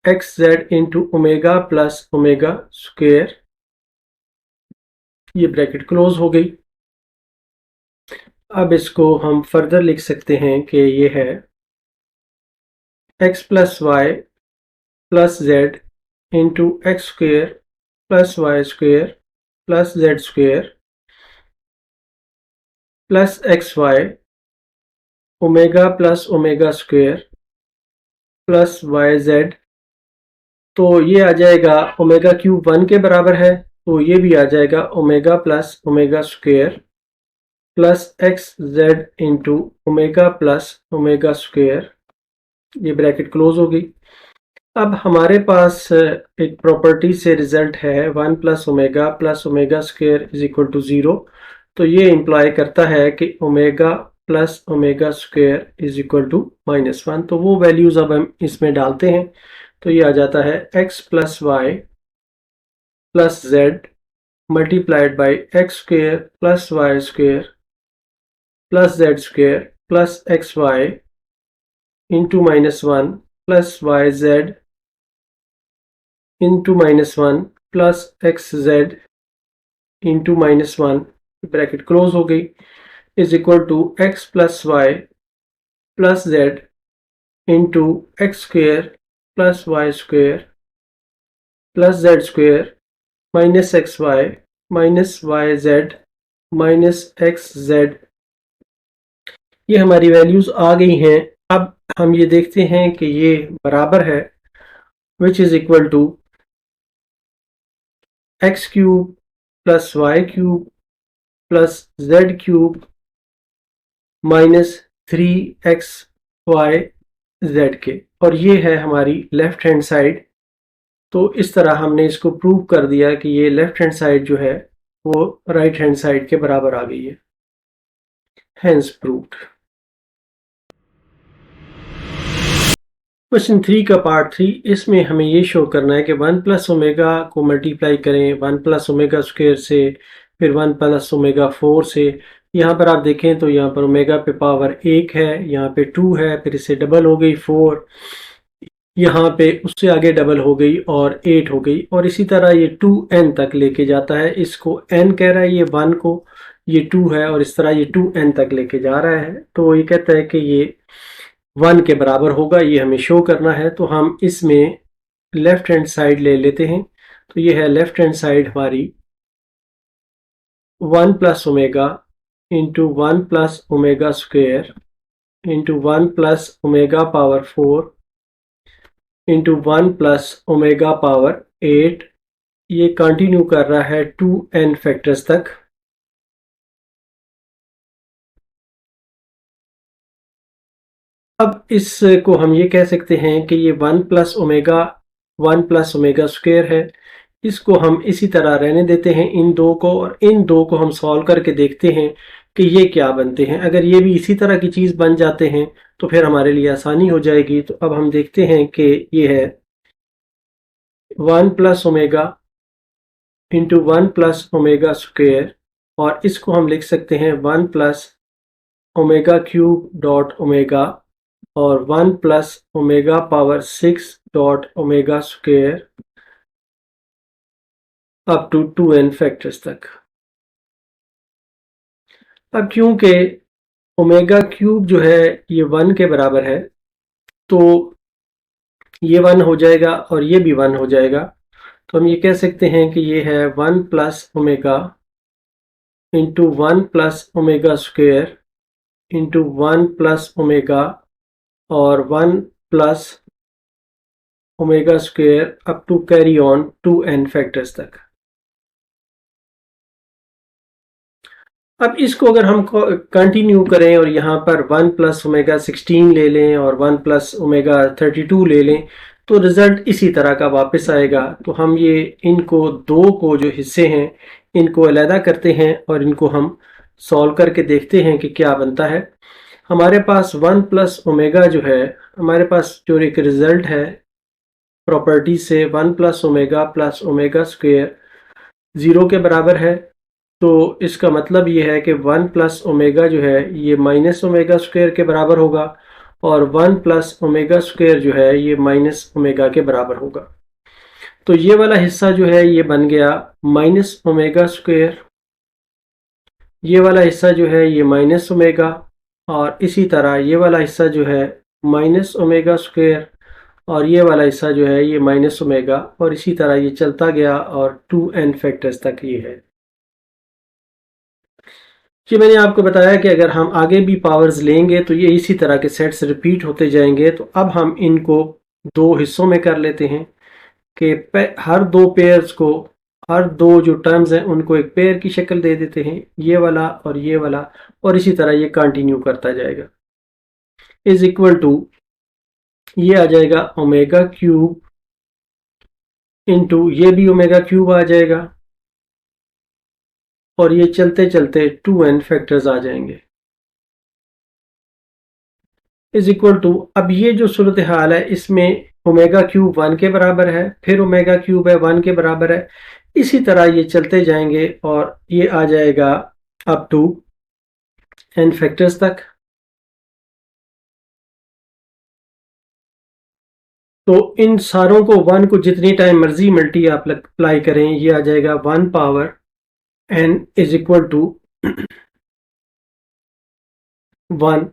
x z into omega plus omega square, ये ब्रैकेट क्लोज हो गई। अब इसको हम फर्दर लिख सकते हैं कि ये है x plus y plus z into x square plus y square plus z square plus x y omega plus omega square plus y z. तो ये आ जाएगा ओमेगा क्यूब 1 के बराबर है, तो ये भी आ जाएगा omega plus omega square plus x z into omega plus omega square, ये ब्रैकेट क्लोज हो गई। अब हमारे पास एक प्रॉपर्टी से रिजल्ट है 1 plus omega square is equal to 0, तो ये इम्प्लाई करता है कि omega plus omega square is equal to -1। तो वो वैल्यूज़ अब हम इसमें डालते हैं, तो ये आ जाता है x plus y plus z multiplied by x square plus y square plus z square plus x y into -1 plus y z into -1 plus x z into -1, bracket close हो गई, is equal to x plus y plus z into x square plus y square plus z square minus x y minus y z minus x z. ये हमारी values आ गई हैं। अब हम ये देखते हैं कि ये बराबर है which is equal to x cube plus y cube plus z cube minus 3x y z के, और ये है हमारी लेफ्ट हैंड साइड। तो इस तरह हमने इसको प्रूव कर दिया कि ये लेफ्ट हैंड साइड जो है वो राइट हैंड साइड के बराबर आ गई है, हैंस प्रूव्ड। क्वेश्चन 3 का पार्ट 3, इसमें हमें ये शो करना है कि 1 प्लस ओमेगा को मल्टीप्लाई करें 1 प्लस ओमेगा स्क्वेयर से, फिर 1 प्लस ओमेगा 4 से। यहाँ पर आप देखें तो यहाँ पर ओमेगा पे पावर 1 है, यहाँ पे 2 है, फिर इससे डबल हो गई 4, यहाँ पे उससे आगे डबल हो गई और 8 हो गई, और इसी तरह ये 2n तक लेके जाता है। इसको n कह रहा है, ये 1 को, ये 2 है, और इस तरह ये 2n तक लेके जा रहा है। तो ये कहता है कि ये 1 के बराबर होगा, ये हमें शो करना है। तो हम इसमें लेफ्ट हैंड साइड ले लेते हैं। तो ये है लेफ्ट हैंड साइड हमारी 1 plus omega into 1 plus omega square into 1 plus omega power 4 into 1 plus omega power 8। ये कंटिन्यू कर रहा है 2n फैक्टर्स तक। अब इसको हम ये कह सकते हैं कि ये 1 प्लस ओमेगा स्क्वेयर है। इसको हम इसी तरह रहने देते हैं इन दो को, और इन दो को हम सॉल्व करके देखते हैं कि ये क्या बनते हैं। अगर ये भी इसी तरह की चीज़ बन जाते हैं तो फिर हमारे लिए आसानी हो जाएगी। तो अब हम देखते हैं कि ये है 1 plus omega into 1 plus omega square, और इसको हम लिख सकते हैं 1 plus omega cube dot omega, और 1 plus omega power 6 dot omega square up to 2n factors तक। अब क्योंकि ओमेगा क्यूब जो है ये 1 के बराबर है, तो ये 1 हो जाएगा और ये भी 1 हो जाएगा। तो हम ये कह सकते हैं कि ये है 1 plus omega into 1 plus omega square into 1 plus omega, और 1 plus omega square up to carry on 2n factors तक। अब इसको अगर हम कंटिन्यू करें और यहाँ पर 1 प्लस ओमेगा 16 ले लें और 1 प्लस ओमेगा 32 ले लें, तो रिजल्ट इसी तरह का वापस आएगा। तो हम ये इनको दो को जो हिस्से हैं इनको अलहदा करते हैं और इनको हम सॉल्व करके देखते हैं कि क्या बनता है। हमारे पास 1 प्लस ओमेगा जो है, हमारे पास जो एक रिजल्ट है प्रॉपर्टी से 1 प्लस ओमेगा स्क्वेयर 0 के बराबर है। तो इसका मतलब ये है कि 1 प्लस ओमेगा जो है ये माइनस ओमेगा स्क्वेयर के बराबर होगा, और 1 प्लस ओमेगा स्क्वेयर जो है ये माइनस ओमेगा के बराबर होगा। तो ये वाला हिस्सा जो है ये बन गया माइनस ओमेगा स्क्वेयर, ये वाला हिस्सा जो है ये माइनस ओमेगा, और इसी तरह ये वाला हिस्सा जो है माइनस ओमेगा स्क्वेयर, और ये वाला हिस्सा जो है ये माइनस ओमेगा, और इसी तरह ये चलता गया और 2n फैक्टर्स तक ये है। कि मैंने आपको बताया कि अगर हम आगे भी पावर्स लेंगे तो ये इसी तरह के सेट्स रिपीट होते जाएंगे। तो अब हम इनको दो हिस्सों में कर लेते हैं कि हर दो पेयर्स को, हर दो जो टर्म्स हैं उनको एक पेयर की शक्ल दे देते हैं, ये वाला और ये वाला, और इसी तरह ये कंटिन्यू करता जाएगा। इज इक्वल टू ये आ जाएगा ओमेगा क्यूब इंटू ये भी ओमेगा क्यूब आ जाएगा, और ये चलते चलते 2n फैक्टर्स आ जाएंगे। इज इक्वल टू, अब ये जो सूरत हाल है इसमें ओमेगा क्यूब 1 के बराबर है, फिर ओमेगा क्यूब है 1 के बराबर है, इसी तरह ये चलते जाएंगे और ये आ जाएगा अप टू n फैक्टर्स तक। तो इन सारों को 1 को जितनी टाइम मर्जी मल्टी आप अप्लाई करें, ये आ जाएगा 1 power n is equal to 1।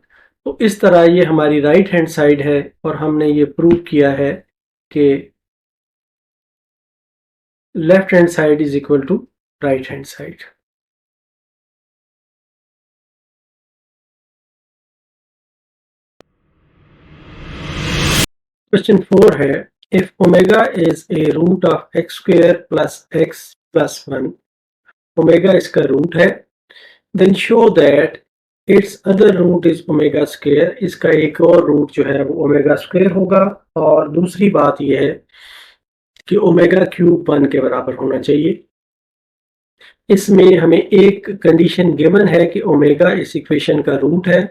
तो इस तरह ये हमारी राइट हैंड साइड है, और हमने ये प्रूव किया है कि left hand side is equal to right hand side. Question 4 है, if omega is a root of x square plus x plus 1, omega इसका रूट है, then show that its other root is omega square. इसका एक और root जो है वो ओमेगा स्क्वेयर होगा, और दूसरी बात यह है कि ओमेगा क्यूब 1 के बराबर होना चाहिए। इसमें हमें एक कंडीशन गिवन है कि ओमेगा इस इक्वेशन का रूट है।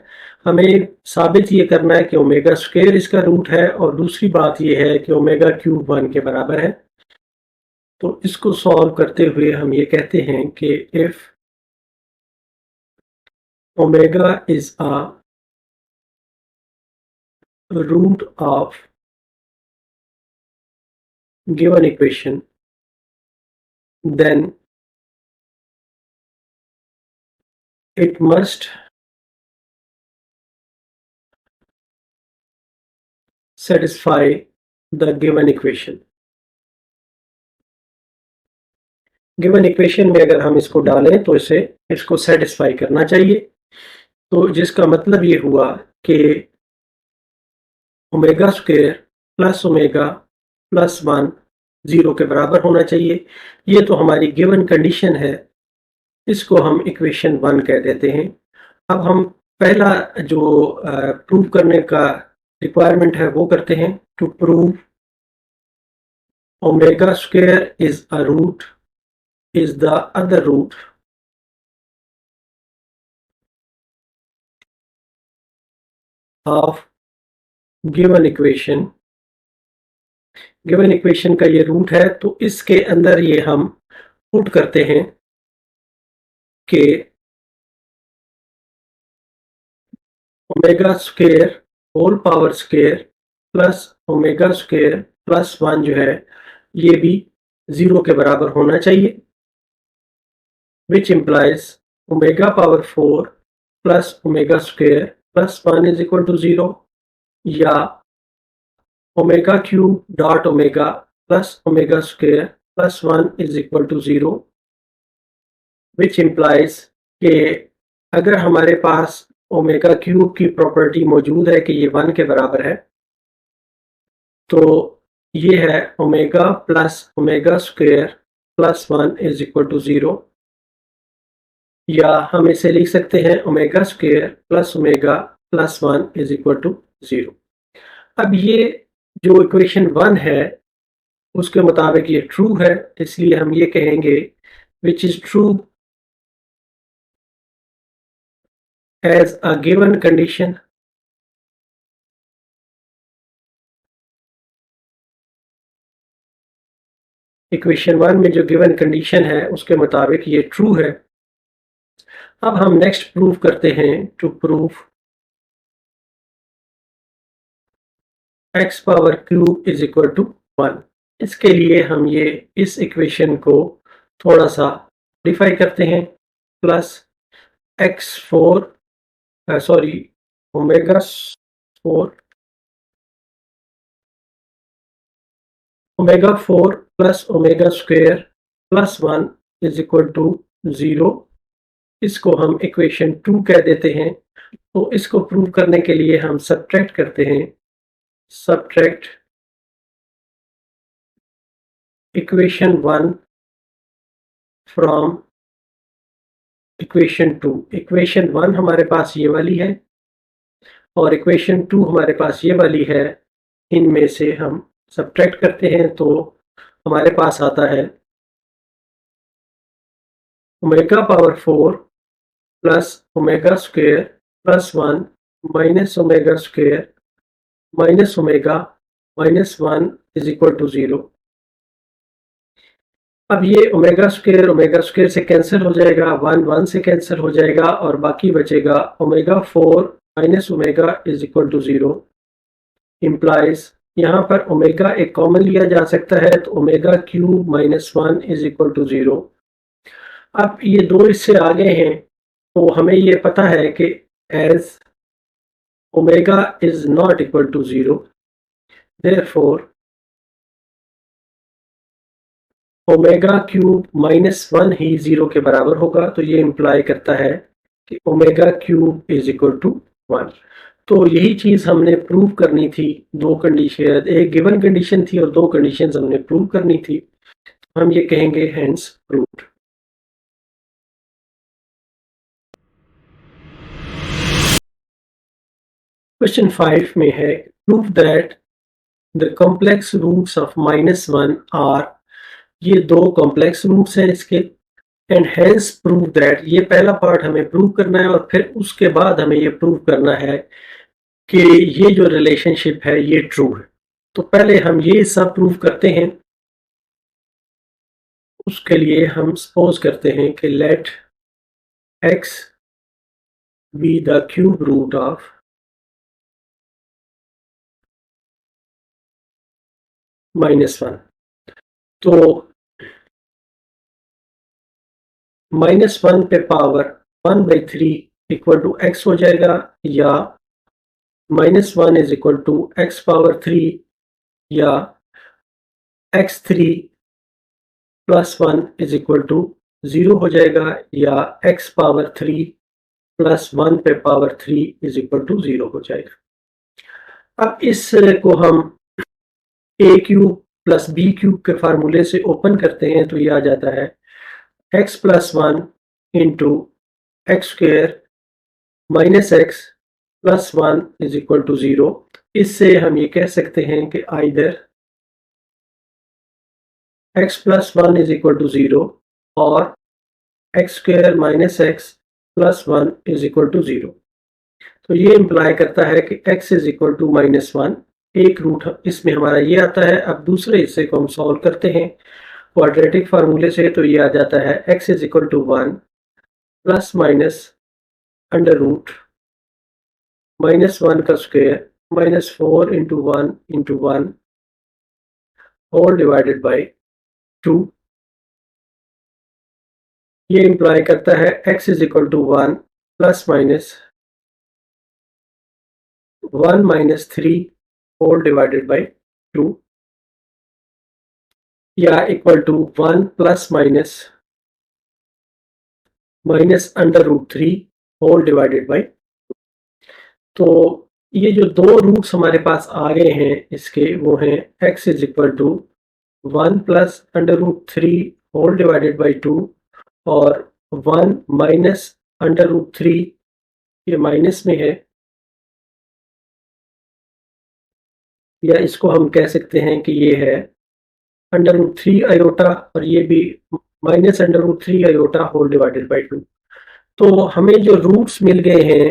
हमें साबित ये करना है कि ओमेगा स्क्वेयर इसका रूट है, और दूसरी बात ये है कि ओमेगा क्यूब 1 के बराबर है। तो इसको सॉल्व करते हुए हम ये कहते हैं कि if omega is a root of given equation, then it must satisfy the given equation. Given equation में अगर हम इसको डालें तो इसे इसको सेटिस्फाई करना चाहिए। तो जिसका मतलब ये हुआ कि omega square plus omega plus 1 0 के बराबर होना चाहिए। ये तो हमारी गिवन कंडीशन है, इसको हम इक्वेशन 1 कह देते हैं। अब हम पहला जो प्रूव करने का रिक्वायरमेंट है वो करते हैं। To prove omega square is a root is the other root of given equation। Given equation का ये रूट है, तो इसके अंदर ये हम पुट करते हैं कि omega square whole power square plus omega square plus 1 जो है ये भी 0 के बराबर होना चाहिए, which implies omega power 4 plus omega square plus 1 is equal to 0, या omega cube dot omega plus omega square plus 1 is equal to 0, which implies कि अगर हमारे पास ओमेगा क्यूब की प्रॉपर्टी मौजूद है कि ये 1 के बराबर है, तो ये है omega plus omega square plus 1 is equal to 0, या हम इसे लिख सकते हैं omega square plus omega plus 1 is equal to 0। अब ये जो इक्वेशन 1 है उसके मुताबिक ये ट्रू है, इसलिए हम ये कहेंगे which is true as a given condition. Equation 1 में जो गिवन कंडीशन है उसके मुताबिक ये ट्रू है। अब हम नेक्स्ट प्रूव करते हैं। To prove x power cube is equal to 1। इसके लिए हम ये इस इक्वेशन को थोड़ा सा मॉडिफाई करते हैं। Plus x4 sorry omega 4 omega 4 plus omega square plus 1 is equal to 0। इसको हम इक्वेशन 2 कह देते हैं। तो इसको प्रूव करने के लिए हम सब्ट्रैक्ट करते हैं। Subtract equation 1 from equation 2। Equation 1 हमारे पास ये वाली है और इक्वेशन 2 हमारे पास ये वाली है। इनमें से हम सब्ट्रैक्ट करते हैं तो हमारे पास आता है omega power 4 plus omega square plus 1 minus omega square minus omega minus 1 is equal to 0। अब ये ओमेगा स्क्वायर से कैंसिल हो जाएगा, 1 1 से कैंसिल हो जाएगा और बाकी बचेगा omega 4 minus omega is equal to 0। Implies यहाँ पर ओमेगा एक कॉमन लिया जा सकता है, तो omega cube minus 1 is equal to 0। अब ये दो इससे आगे हैं, तो हमें ये पता है कि as omega is not equal to 0, therefore omega cube minus 1 ही 0 के बराबर होगा। तो ये इम्प्लाई करता है कि omega cube is equal to 1। तो यही चीज हमने प्रूव करनी थी। दो कंडीशन, एक गिवन कंडीशन थी और दो कंडीशंस हमने प्रूव करनी थी। हम ये कहेंगे हेंस प्रूव्ड। क्वेश्चन 5 में है prove that the complex roots of -1 are. ये दो कॉम्प्लेक्स रूट्स हैं इसके। एंड हेंस प्रूव दैट, ये पहला पार्ट हमें प्रूव करना है और फिर उसके बाद हमें ये प्रूव करना है कि ये जो रिलेशनशिप है ये ट्रू है। तो पहले हम ये सब प्रूव करते हैं। उसके लिए हम सपोज करते हैं कि let x be the cube root of -1। तो -1 पे पावर 1/3 इक्वल टू x हो जाएगा, या -1 is equal to x power 3, या x3 plus 1 is equal to 0 हो जाएगा, या x पावर 3 प्लस 1 पे पावर 3 इज इक्वल टू 0 हो जाएगा। अब इस को हम ए क्यूब प्लस बी क्यूब के फार्मूले से ओपन करते हैं तो ये आ जाता है x plus 1 into x square minus x plus 1 is equal to 0। इससे हम ये कह सकते हैं कि either x plus 1 is equal to 0 और x square minus x plus 1 is equal to 0। तो ये इम्प्लाई करता है कि x इज इक्वल टू -1, एक रूट इसमें हमारा ये आता है। अब दूसरे हिस्से को हम सॉल्व करते हैं क्वाड्रेटिक फार्मूले से, तो ये आ जाता है x is equal to 1 plus minus under root -1 का square -4 into 1 into 1 whole divided by 2। ये इम्प्लाई करता है x is equal to 1 plus minus 1 minus 3 whole divided by 2, या equal to 1 plus minus under root 3 whole divided by. तो ये जो दो roots हमारे पास आ गए हैं इसके, वो हैं x is equal to 1 plus under root 3 whole divided by 2 और 1 माइनस अंडर रूट 3, ये माइनस में है, या इसको हम कह सकते हैं कि ये है अंडर रूट 3 आयोटा और ये भी minus under root 3 iota whole divided by 2। तो हमें जो रूट्स मिल गए हैं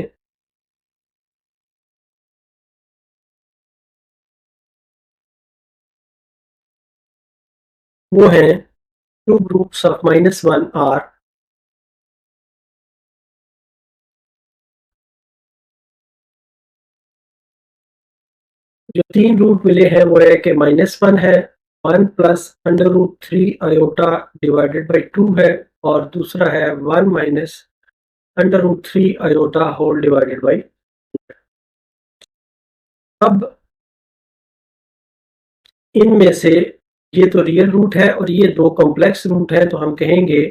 वो हैं क्यूब रूट्स ऑफ -1 आर, जो तीन रूट मिले हैं वो है कि -1 है, 1 plus under root 3 iota divided by 2 है, और दूसरा है 1 minus under root 3 iota whole divided by. अब इनमें से ये तो रियल रूट है और ये दो कॉम्प्लेक्स रूट है, तो हम कहेंगे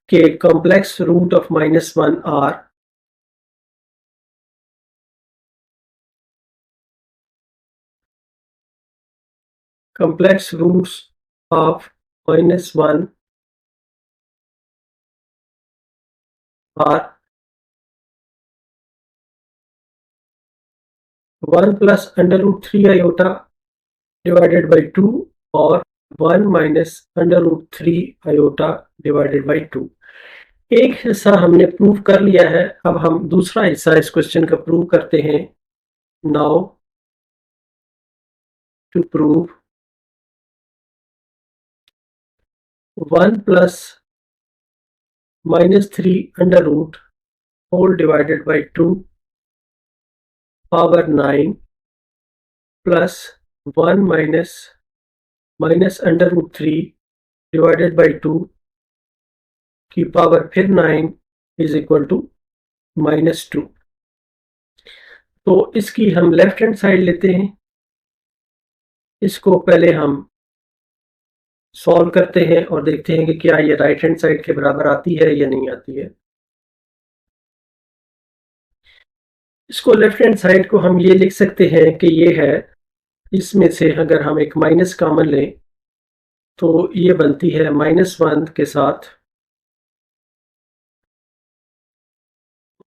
कि complex root of -1 are complex roots of -1 are 1 plus under root 3 iota divided by 2 और 1 minus under root 3 iota divided by 2। एक हिस्सा हमने प्रूव कर लिया है, अब हम दूसरा हिस्सा इस क्वेश्चन का प्रूव करते हैं। Now to prove 1 plus -3 under root whole divided by 2 power 9 plus 1 minus under root 3 divided by 2 की पावर फिर 9 इज इक्वल टू -2। तो इसकी हम लेफ्ट हैंड साइड लेते हैं, इसको पहले हम सॉल्व करते हैं और देखते हैं कि क्या ये राइट हैंड साइड के बराबर आती है या नहीं आती है। इसको लेफ्ट हैंड साइड को हम ये लिख सकते हैं कि ये है, इसमें से अगर हम एक माइनस कॉमन लें तो ये बनती है -1 के साथ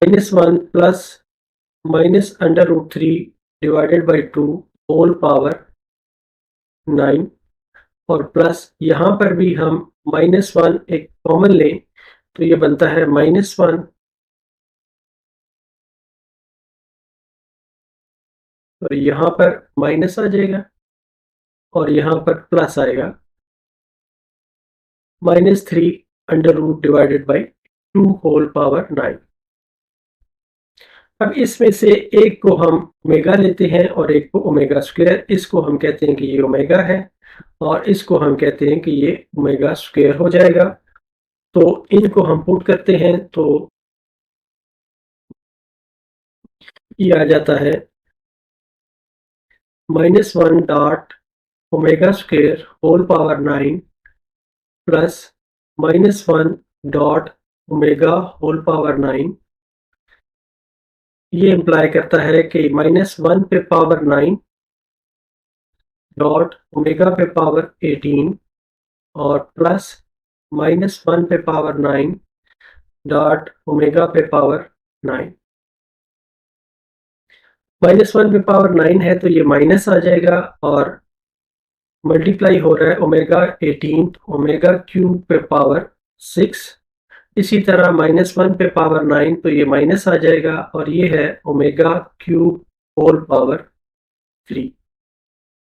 -1 plus minus under root 3 divided by 2 whole power 9, और प्लस यहाँ पर भी हम -1 एक कॉमन लें तो ये बनता है -1, और यहाँ पर माइनस आ जाएगा और यहाँ पर प्लस आएगा -3 under root divided by 2 whole power 9। अब इसमें से एक को हम ओमेगा लेते हैं और एक को ओमेगा स्क्वायर। इसको हम कहते हैं कि ये ओमेगा है और इसको हम कहते हैं कि ये ओमेगा स्क्वायर हो जाएगा। तो इनको हम पुट करते हैं तो ये आ जाता है -1 dot omega square whole power 9 plus -1 dot omega whole power 9। ये इम्प्लाई करता है कि -1 पे पावर 9 डॉट ओमेगा पे पावर 18 और प्लस -1 पे पावर 9 डॉट ओमेगा पे पावर 9। -1 पे पावर 9 है तो ये माइनस आ जाएगा और मल्टीप्लाई हो रहा है ओमेगा 18 ओमेगा क्यूब पे पावर 6। इसी तरह -1 पे पावर 9 तो ये माइनस आ जाएगा और ये है ओमेगा क्यूब होल पावर 3।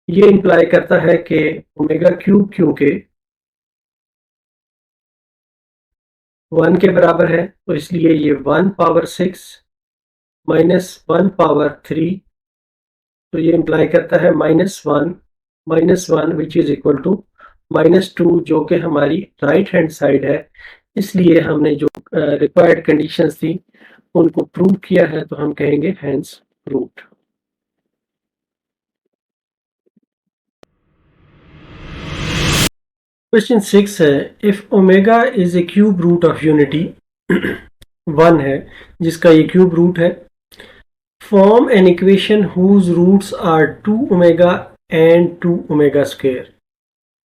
ये इंप्लाई करता है कि ओमेगा क्यूब क्योंकि 1 के बराबर है तो इसलिए ये 1 पावर 6 -1 पावर 3। तो ये इंप्लाई करता है -1 विच इज इक्वल टू -2 जो कि हमारी राइट हैंड साइड है। इसलिए हमने जो रिक्वायर्ड कंडीशंस थी उनको प्रूव किया है तो हम कहेंगे हेंस प्रूव्ड। क्वेश्चन 6 है if omega is a cube root of unity 1 है जिसका ये क्यूब रूट है। Form an equation whose roots are 2 omega and 2 omega square.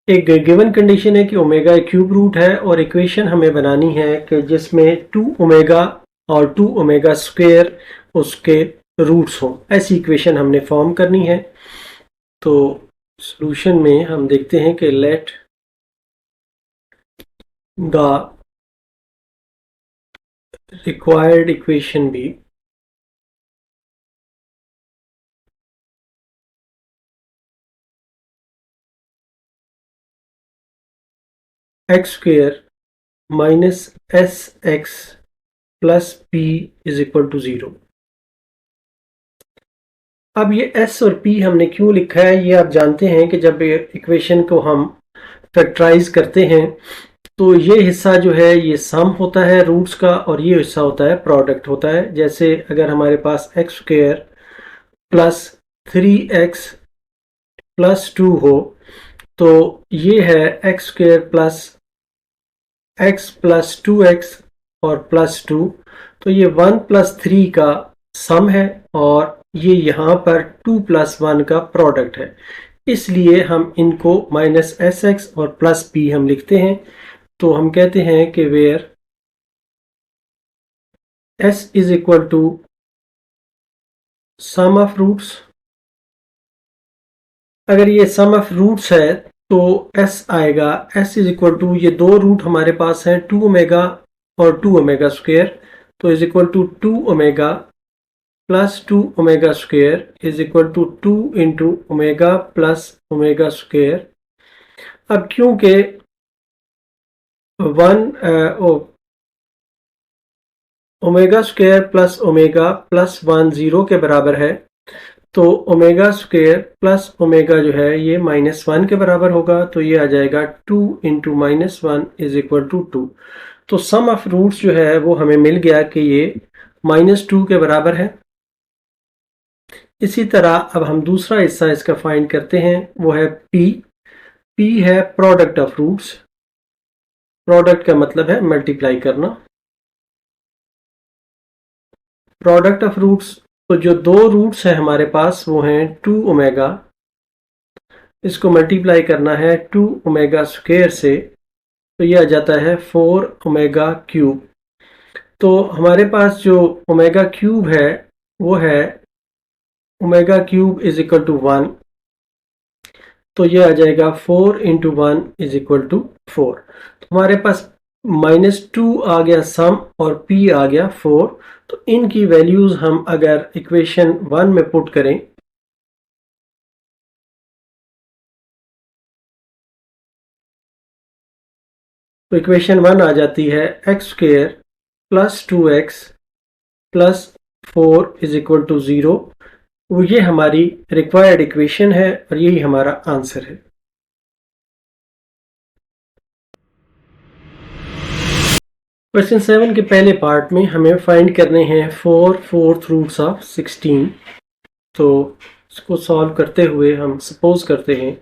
एक गिवन कंडीशन है कि ओमेगा क्यूब रूट है और इक्वेशन हमें बनानी है कि जिसमें 2 ओमेगा और 2 ओमेगा स्क्वायर उसके रूट्स हों। ऐसी इक्वेशन हमने फॉर्म करनी है। तो सॉल्यूशन में हम देखते हैं कि let the required equation be x square minus sx plus p is equal to 0। अब ये s और p हमने क्यों लिखा है ये आप जानते हैं कि जब इक्वेशन को हम फैक्टराइज करते हैं तो ये हिस्सा जो है ये सम होता है रूट्स का और ये हिस्सा होता है प्रोडक्ट होता है। जैसे अगर हमारे पास x square plus 3x plus 2 हो तो ये है x square plus x plus 2x और प्लस 2। तो ये 1 प्लस 3 का सम है और ये यहाँ पर 2 प्लस 1 का प्रोडक्ट है। इसलिए हम इनको माइनस एस एक्स और प्लस पी हम लिखते हैं। तो हम कहते हैं कि where s is equal to sum of roots. अगर ये सम ऑफ रूट्स है तो s आएगा s इज इक्वल टू ये दो रूट हमारे पास हैं 2 ओमेगा और 2 ओमेगा स्क्वायर। तो is equal to 2 omega plus 2 omega square is equal to 2 into omega plus omega square. अब क्योंकि 1 omega square plus omega plus 1 0 के बराबर है तो ओमेगा स्क्वायर प्लस ओमेगा जो है ये -1 के बराबर होगा। तो ये आ जाएगा 2 इंटू -1 इज इक्वल टू 2। तो सम ऑफ रूट्स जो है वो हमें मिल गया कि ये -2 के बराबर है। इसी तरह अब हम दूसरा हिस्सा इसका फाइंड करते हैं वो है p। p है प्रोडक्ट ऑफ रूट्स। प्रोडक्ट का मतलब है मल्टीप्लाई करना। प्रोडक्ट ऑफ रूट्स तो जो दो रूट्स हैं हमारे पास वो हैं 2 ओमेगा। इसको मल्टीप्लाई करना है 2 ओमेगा स्क्वायर से तो ये आ जाता है 4 ओमेगा क्यूब। तो हमारे पास जो ओमेगा क्यूब है वो है omega cube is equal to 1। तो ये आ जाएगा 4 इंटू 1 इज इक्वल टू 4। तो हमारे पास -2 आ गया सम और p आ गया 4। तो इनकी वैल्यूज हम अगर इक्वेशन 1 में पुट करें तो इक्वेशन 1 आ जाती है x square plus 2x plus 4 is equal to 0, वो ये हमारी रिक्वायर्ड इक्वेशन है और यही हमारा आंसर है। क्वेश्चन 7 के पहले पार्ट में हमें फाइंड करने हैं 4 रूट्स ऑफ 16। तो इसको सॉल्व करते हुए हम सपोज करते हैं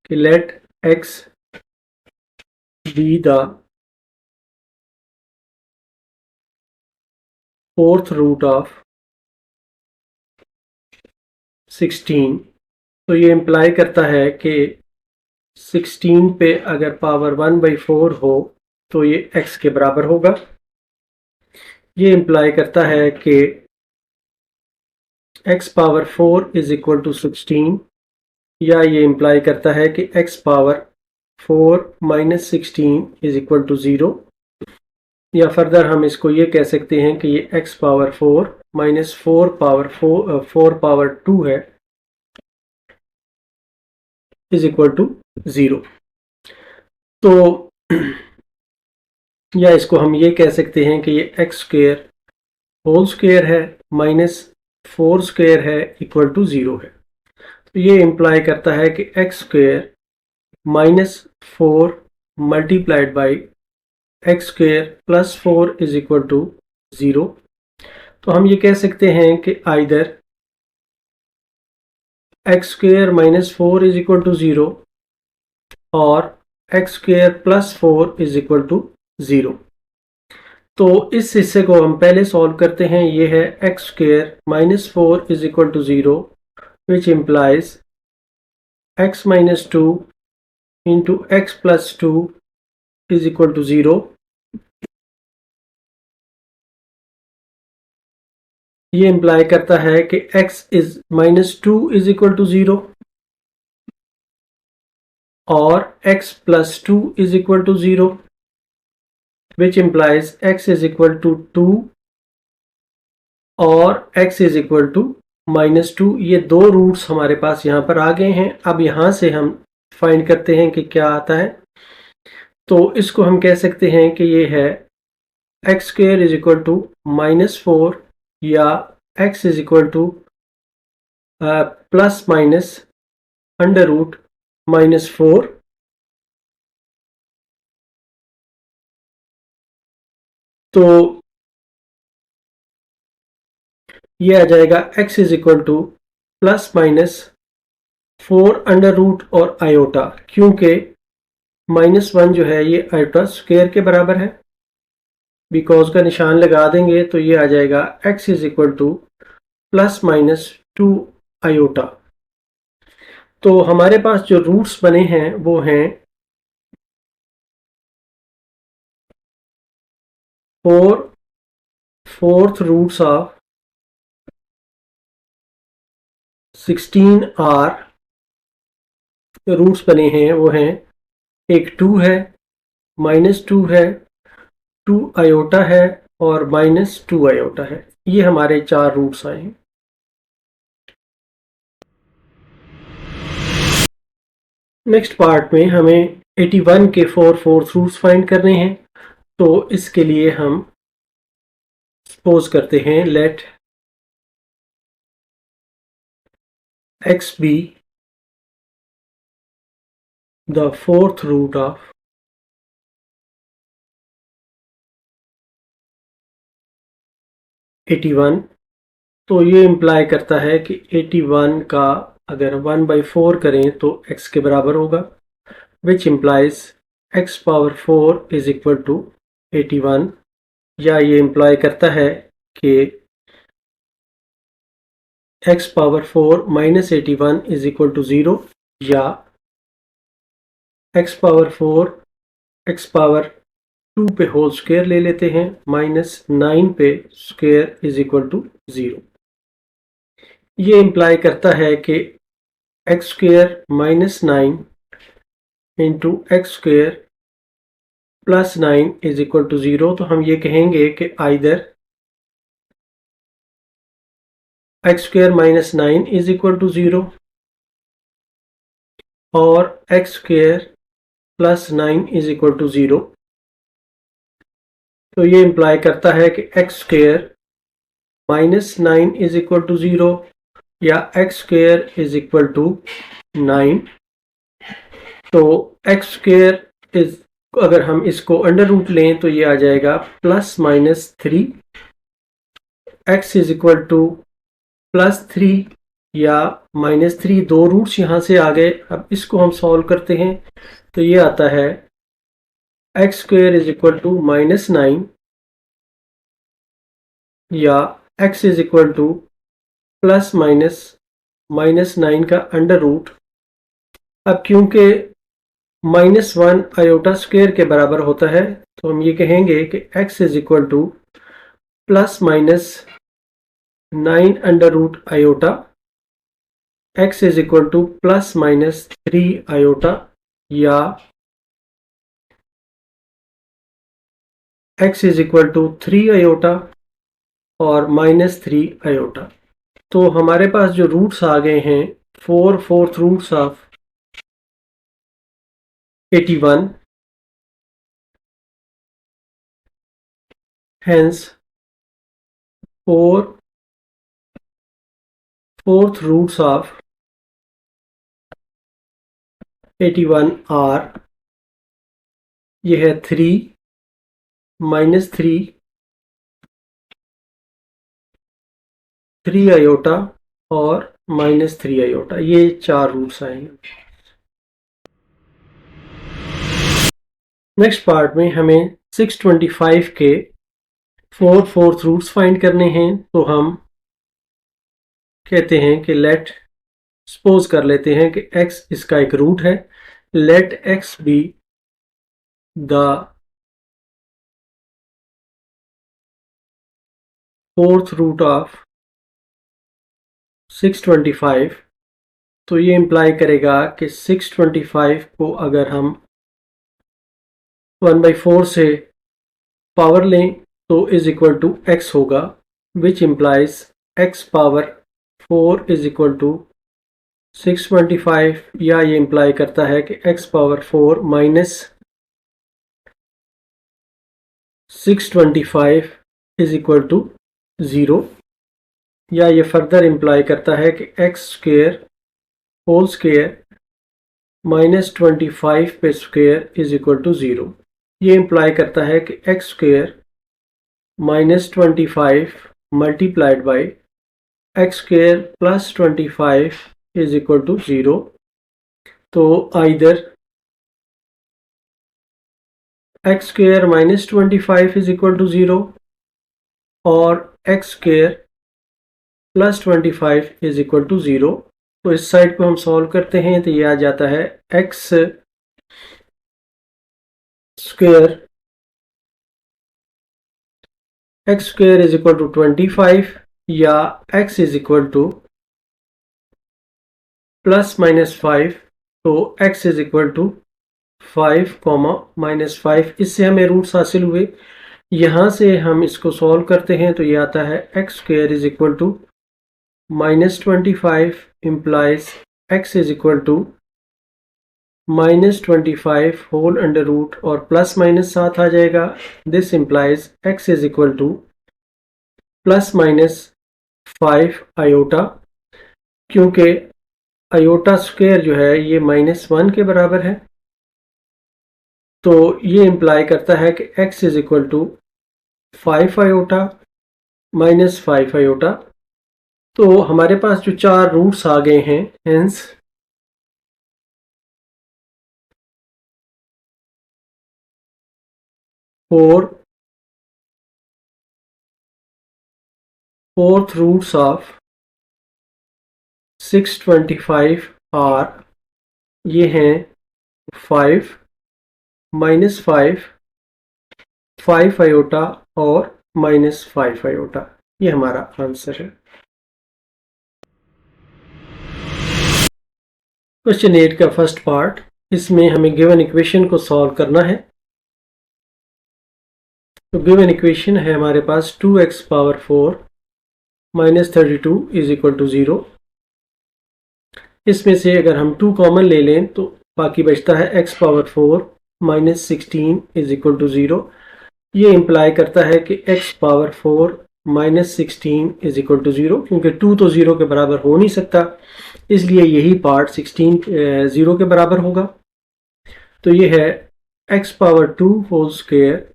कि let x be the 4th root of 16। तो ये इम्प्लाई करता है कि 16 पे अगर पावर 1/4 हो तो ये x के बराबर होगा। ये इम्प्लाई करता है कि x power 4 is equal to 16, या ये इम्प्लाई करता है कि x power 4 minus 16 is equal to 0, या फर्दर हम इसको ये कह सकते हैं कि ये x पावर 4 माइनस 4 पावर 2 है इज इक्वल टू 0। तो या इसको हम ये कह सकते हैं कि ये x स्क्वेयर होल स्क्वेयर है माइनस 4 स्क्वेयर है इक्वल टू 0 है। तो ये इम्प्लाई करता है कि x square minus 4 multiplied by x square plus 4 is equal to 0। तो हम ये कह सकते हैं कि either x square minus 4 is equal to 0 और x square plus 4 is equal to 0। तो इस हिस्से को हम पहले सॉल्व करते हैं। ये है x square minus 4 is equal to 0 which implies x minus 2 into x plus 2 is equal to 0। ये इम्प्लाई करता है कि x is minus 2 is equal to 0 और x plus 2 is equal to 0 which implies x is equal to 2 और x is equal to minus 2। ये दो roots हमारे पास यहाँ पर आ गए हैं। अब यहाँ से हम फाइंड करते हैं कि क्या आता है। तो इसको हम कह सकते हैं कि ये है x square is equal to minus 4 या x is equal to plus minus under root minus 4। तो ये आ जाएगा x is equal to plus minus 4 under root और आयोटा, क्योंकि -1 जो है ये आयोटा स्क्वायर के बराबर है। बिकॉज का निशान लगा देंगे तो ये आ जाएगा x is equal to plus minus 2 iota. तो हमारे पास जो रूट्स बने हैं वो हैं 4th roots of 16 are roots बने हैं वो हैं, एक 2 है, -2 है, 2 आयोटा है और -2 आयोटा है। ये हमारे 4 रूट्स आए हैं। नेक्स्ट पार्ट में हमें 81 के 4 रूट्स फाइंड करने हैं। तो इसके लिए हम सपोज करते हैं let x be the 4th root of 81। तो ये इम्प्लाई करता है कि 81 का अगर 1/4 करें तो x के बराबर होगा, which implies x power 4 is equal to 81, या ये इम्प्लाई करता है कि x power 4 minus 81 is equal to 0, या x पावर 4 x पावर 2 पे होल स्क्वायर ले लेते हैं, -9 पे स्क्वायर इज इक्वल टू 0। ये इम्प्लाई करता है कि x square -9 into x square plus 9 is equal to 0। तो हम ये कहेंगे कि either x square -9 is equal to 0 और x square plus 9 is equal to 0। तो ये इम्प्लाई करता है कि x square -9 is equal to 0 या x square is equal to 9। तो x स्क्वेयर इज, अगर हम इसको अंडर रूट लें तो ये आ जाएगा +-3। x इज इक्वल टू +3 या -3, दो रूट्स यहाँ से आ गए। अब इसको हम सॉल्व करते हैं तो ये आता है x square is equal to -9 या x इज इक्वल टू +-9 का अंडर रूट। अब क्योंकि -1 आयोटा स्क्वेयर के बराबर होता है तो हम ये कहेंगे कि x is equal to +-9 under root iota, x is equal to +-3 iota या x is equal to 3 iota और -3 आयोटा। तो हमारे पास जो रूट्स आ गए हैं 4/4 roots of 81, hence 4/4 roots of 81 are, यह है 3 -3 3 आयोटा और -3 आयोटा, ये 4 रूट्स आएंगे। नेक्स्ट पार्ट में हमें 625 के 4/4 रूट्स फाइंड करने हैं। तो हम कहते हैं कि लेट सपोज कर लेते हैं कि x इसका एक रूट है। Let x be the 4th root of 625। तो ये इम्प्लाई करेगा कि 625 को अगर हम 1/4 से पावर लें तो इज इक्वल टू x होगा, which implies x power 4 is equal to 625, या ये इम्प्लाई करता है कि x power 4 minus 625 is equal to 0, या ये फर्दर इम्प्लाई करता है कि x स्क्वेयर होल स्क्वेयर -25 पे स्क्वेयर इज इक्वल टू 0। ये इम्प्लाई करता है कि x square -25 multiplied by x square +25 is equal to 0। तो either x square -25 is equal to 0 और x square +25 is equal to 0। तो इस साइड को हम सॉल्व करते हैं तो ये आ जाता है x square is equal to 25 या x इज इक्वल टू +-5। तो x इज इक्वल टू 5, -5। इससे हमें रूट्स हासिल हुए। यहाँ से हम इसको सॉल्व करते हैं तो ये आता है x square is equal to -25 implies x is equal to -25 whole under root और प्लस माइनस साथ आ जाएगा। This implies x is equal to +-5 iota, क्योंकि आयोटा स्क्वेयर जो है ये -1 के बराबर है। तो ये इम्प्लाई करता है कि x is equal to 5 iota -5 iota. तो हमारे पास जो 4 रूट्स आ गए हैं, हेंस 4/4 रूट्स ऑफ 625 आर, ये हैं 5 -5 5 आयोटा और -5 आयोटा। ये हमारा आंसर है। क्वेश्चन 8 का फर्स्ट पार्ट, इसमें हमें गिवन इक्वेशन को सॉल्व करना है। तो गिवन इक्वेशन है हमारे पास 2x power 4 -32 is equal to 0। इसमें से अगर हम 2 कॉमन ले लें तो बाकी बचता है x power 4 -16 is equal to 0। ये इम्प्लाई करता है कि x power 4 -16 is equal to 0, क्योंकि 2 तो 0 के बराबर हो नहीं सकता, इसलिए यही पार्ट 16 0 के बराबर होगा। तो ये है x⁻2 whole square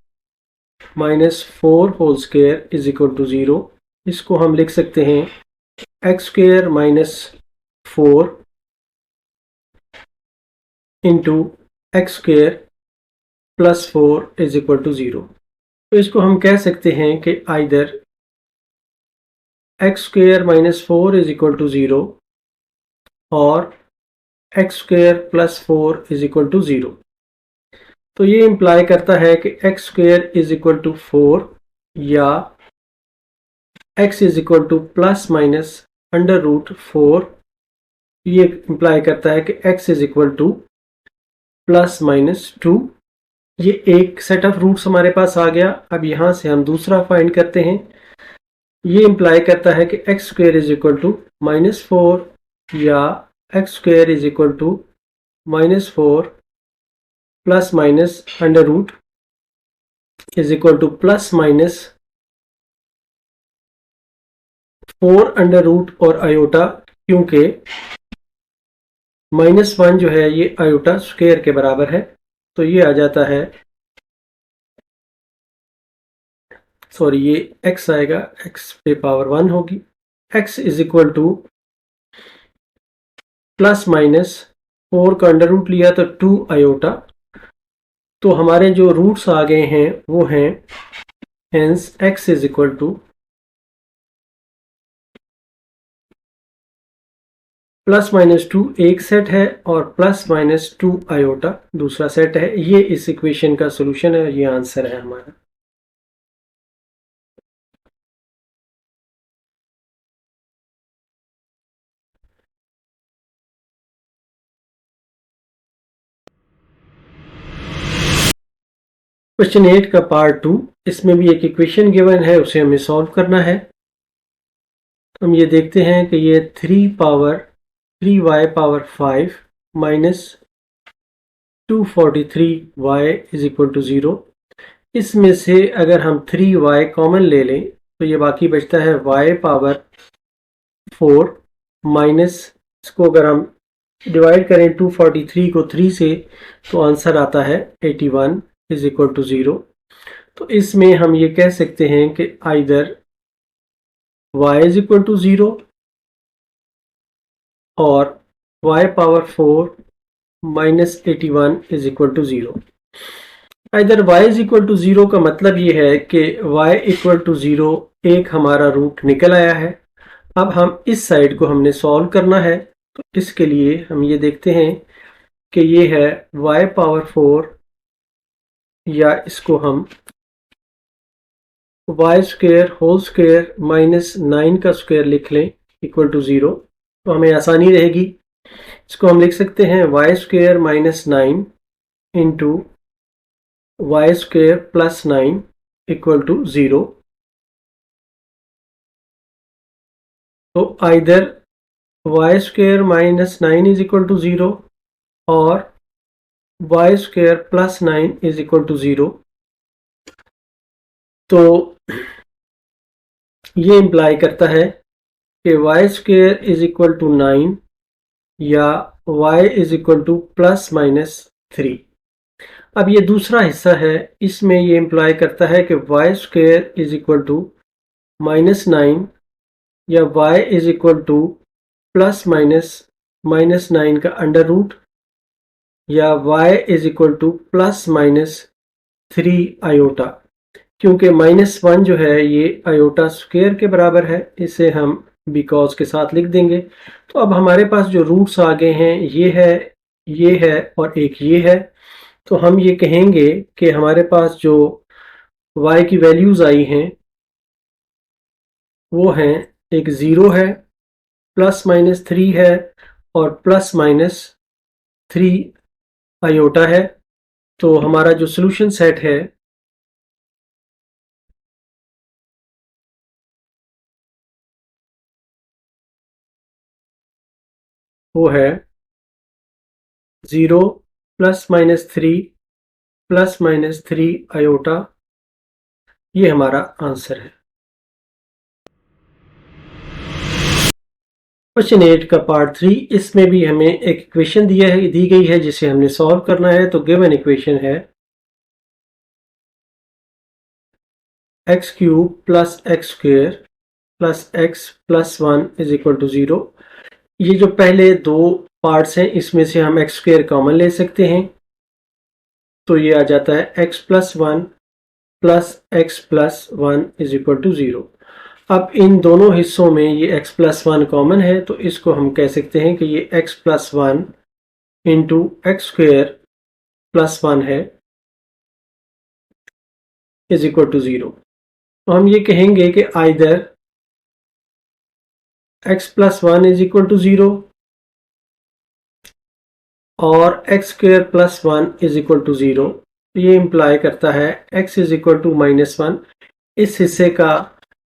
-4 whole square is equal to 0। इसको हम लिख सकते हैं x² -4 into x² +4 is equal to 0। तो इसको हम कह सकते हैं कि either x² -4 is equal to 0 और x² +4 इज इक्वल टू 0। तो ये इंप्लाई करता है कि x² इज इक्वल टू 4 या x इज इक्वल टू ±√4। ये इंप्लाई करता है कि x इज इक्वल टू ±2। ये एक सेट ऑफ रूट्स हमारे पास आ गया। अब यहां से हम दूसरा फाइंड करते हैं। ये इंप्लाई करता है कि x² इज इक्वल टू -4 या x² is equal to -4 ± is equal to ±4 और आयोटा, क्योंकि -1 जो है ये आयोटा स्क्वायर के बराबर है। तो ये आ जाता है, सॉरी ये x आएगा, x पे पावर 1 होगी। x इज इक्वल टू ±4 का अंडर रूट लिया तो 2 आयोटा। तो हमारे जो रूट्स आ गए हैं वो हैं, hence x is equal to ±2 एक सेट है और ±2 आयोटा दूसरा सेट है। ये इस इक्वेशन का सोल्यूशन है, ये आंसर है हमारा। क्वेश्चन 8 का पार्ट 2, इसमें भी एक इक्वेशन गिवन है, उसे हमें सॉल्व करना है। हम ये देखते हैं कि ये 3y power 5 minus 243y is equal to 0। इसमें से अगर हम 3y कॉमन ले लें तो ये बाकी बचता है y पावर 4 माइनस, इसको अगर हम डिवाइड करें 243 को 3 से तो आंसर आता है 81 इज इक्वल टू 0। तो इसमें हम ये कह सकते हैं कि either y is equal to 0 और y power 4 minus 81 is equal to 0। इधर y इज इक्वल टू 0 का मतलब ये है कि y इक्वल टू 0 एक हमारा रूट निकल आया है। अब हम इस साइड को हमने सॉल्व करना है, तो इसके लिए हम ये देखते हैं कि ये है y पावर 4, या इसको हम y square whole square minus 9 का स्क्वायर लिख लें इक्वल टू 0, तो हमें आसानी रहेगी। इसको हम लिख सकते हैं y square minus 9 into y square plus 9 equal to 0। तो either y square minus 9 is equal to 0 और y square plus 9 is equal to 0। तो ये इंप्लाई करता है कि y square is equal to 9 या y is equal to plus minus 3। अब ये दूसरा हिस्सा है, इसमें ये इंप्लाई करता है कि y square is equal to -9 या y is equal to plus minus 9 का अंडर रूट या y is equal to plus minus 3 iota, क्योंकि -1 जो है ये आयोटा स्क्वायर के बराबर है, इसे हम बिकॉज के साथ लिख देंगे। तो अब हमारे पास जो रूट्स आ गए हैं ये है और एक ये है। तो हम ये कहेंगे कि हमारे पास जो y की वैल्यूज आई हैं वो हैं, एक 0 है, प्लस माइनस 3 है और प्लस माइनस 3 आयोटा है। तो हमारा जो सॉल्यूशन सेट है वो है 0 plus minus 3 plus minus 3 iota. ये हमारा आंसर है। क्वेश्चन 8 का पार्ट 3, इसमें भी हमें एक इक्वेशन दी गई है जिसे हमने सॉल्व करना है। तो गिवन इक्वेशन है x cube plus x square plus x plus 1 is equal to 0। ये जो पहले दो पार्ट्स हैं इसमें से हम एक्स स्क्वेयर कॉमन ले सकते हैं, तो ये आ जाता है x plus 1 plus x plus 1 is equal to 0। अब इन दोनों हिस्सों में ये x प्लस 1 कॉमन है, तो इसको हम कह सकते हैं कि ये x plus 1 into x square plus 1 है इज इक्वल टू 0। तो हम ये कहेंगे कि either x plus 1 is equal to 0 और x square plus 1 is equal to 0। ये इंप्लाई करता है x is equal to minus 1। इस हिस्से का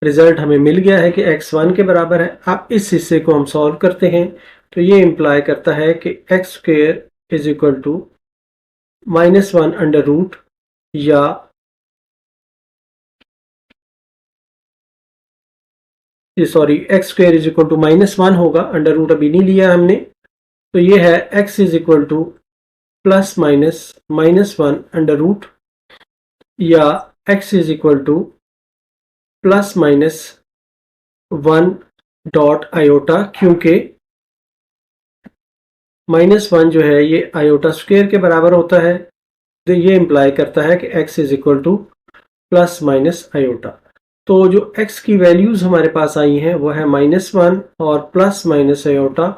रिजल्ट हमें मिल गया है कि x 1 के बराबर है। अब इस हिस्से को हम सॉल्व करते हैं, तो ये इंप्लाई करता है कि x square is equal to minus 1 under root, या sorry x square is equal to minus 1 होगा, अंडर रूट अभी नहीं लिया हमने। तो ये है x is equal to plus minus minus 1 under root, या x is equal to plus minus 1 dot iota, क्योंकि माइनस 1 जो है ये आयोटा स्क्वेयर के बराबर होता है। तो ये इंप्लाई करता है कि x is equal to plus minus iota. तो जो x की वैल्यूज हमारे पास आई हैं वो है माइनस 1 और प्लस माइनस आयोटा।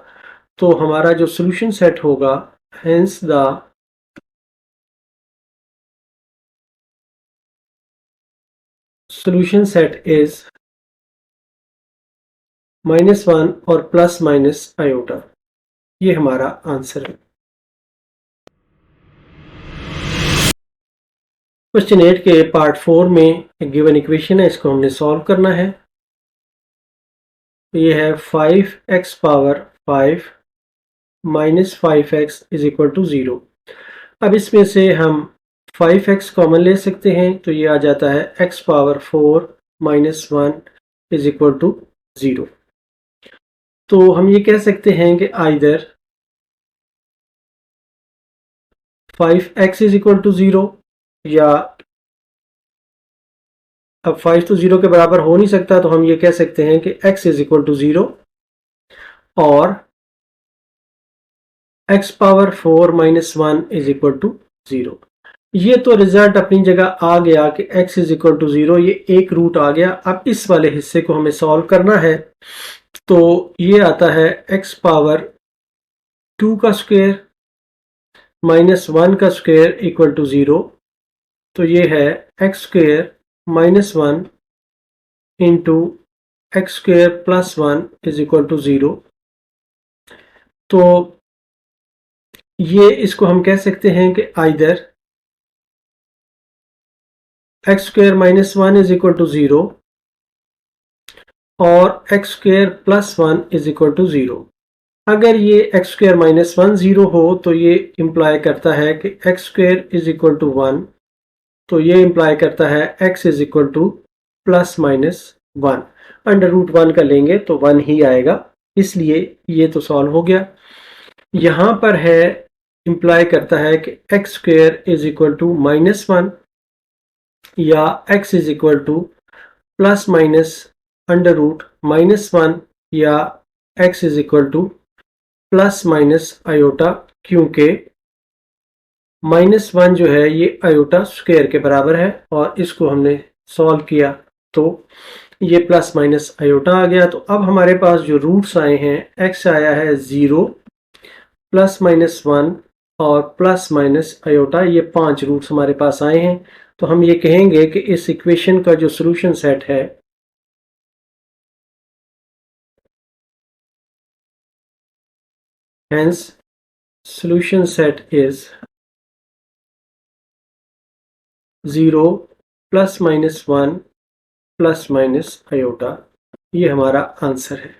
तो हमारा जो सोल्यूशन सेट होगा, hence the solution set is minus 1 और प्लस माइनस आयोटा। ये हमारा आंसर है। क्वेश्चन 8 के पार्ट 4 में एक गिवन इक्वेशन है, इसको हमने सॉल्व करना है। ये है 5x power 5 minus 5x is equal to 0। अब इसमें से हम 5x कॉमन ले सकते हैं, तो ये आ जाता है x power 4 minus 1 is equal to 0। तो हम ये कह सकते हैं कि either 5x is equal to 0, या अब 5 तो 0 के बराबर हो नहीं सकता, तो हम ये कह सकते हैं कि x इज इक्वल टू 0 और x power 4 minus 1 is equal to 0। ये तो रिजल्ट अपनी जगह आ गया कि x इज इक्वल टू 0, ये एक रूट आ गया। अब इस वाले हिस्से को हमें सॉल्व करना है, तो ये आता है x पावर 2 का स्क्वायर माइनस 1 का स्क्वायर इक्वल टू 0। तो ये है x square minus 1 into x square plus 1 is equal to 0। तो ये इसको हम कह सकते हैं कि either x square minus 1 is equal to 0 और x square plus 1 is equal to 0। अगर ये एक्स स्क्वायर माइनस 1 0 हो तो ये इंप्लाई करता है कि x square is equal to 1। तो ये इंप्लाई करता है x is equal to plus minus 1। Under root 1 का लेंगे तो 1 ही आएगा, इसलिए ये तो सॉल्व हो गया। यहां पर है इंप्लाई करता है कि x square is equal to minus 1 या x is equal to plus minus under root minus 1 या x is equal to plus minus iota, क्योंकि माइनस 1 जो है ये आयोटा स्क्वायर के बराबर है और इसको हमने सॉल्व किया तो ये प्लस माइनस आयोटा आ गया। तो अब हमारे पास जो रूट्स आए हैं, x आया है 0 प्लस माइनस 1 और प्लस माइनस आयोटा, ये 5 रूट्स हमारे पास आए हैं। तो हम ये कहेंगे कि इस इक्वेशन का जो सोल्यूशन सेट है hence solution set is 0 plus minus 1 plus minus iota. ये हमारा आंसर है।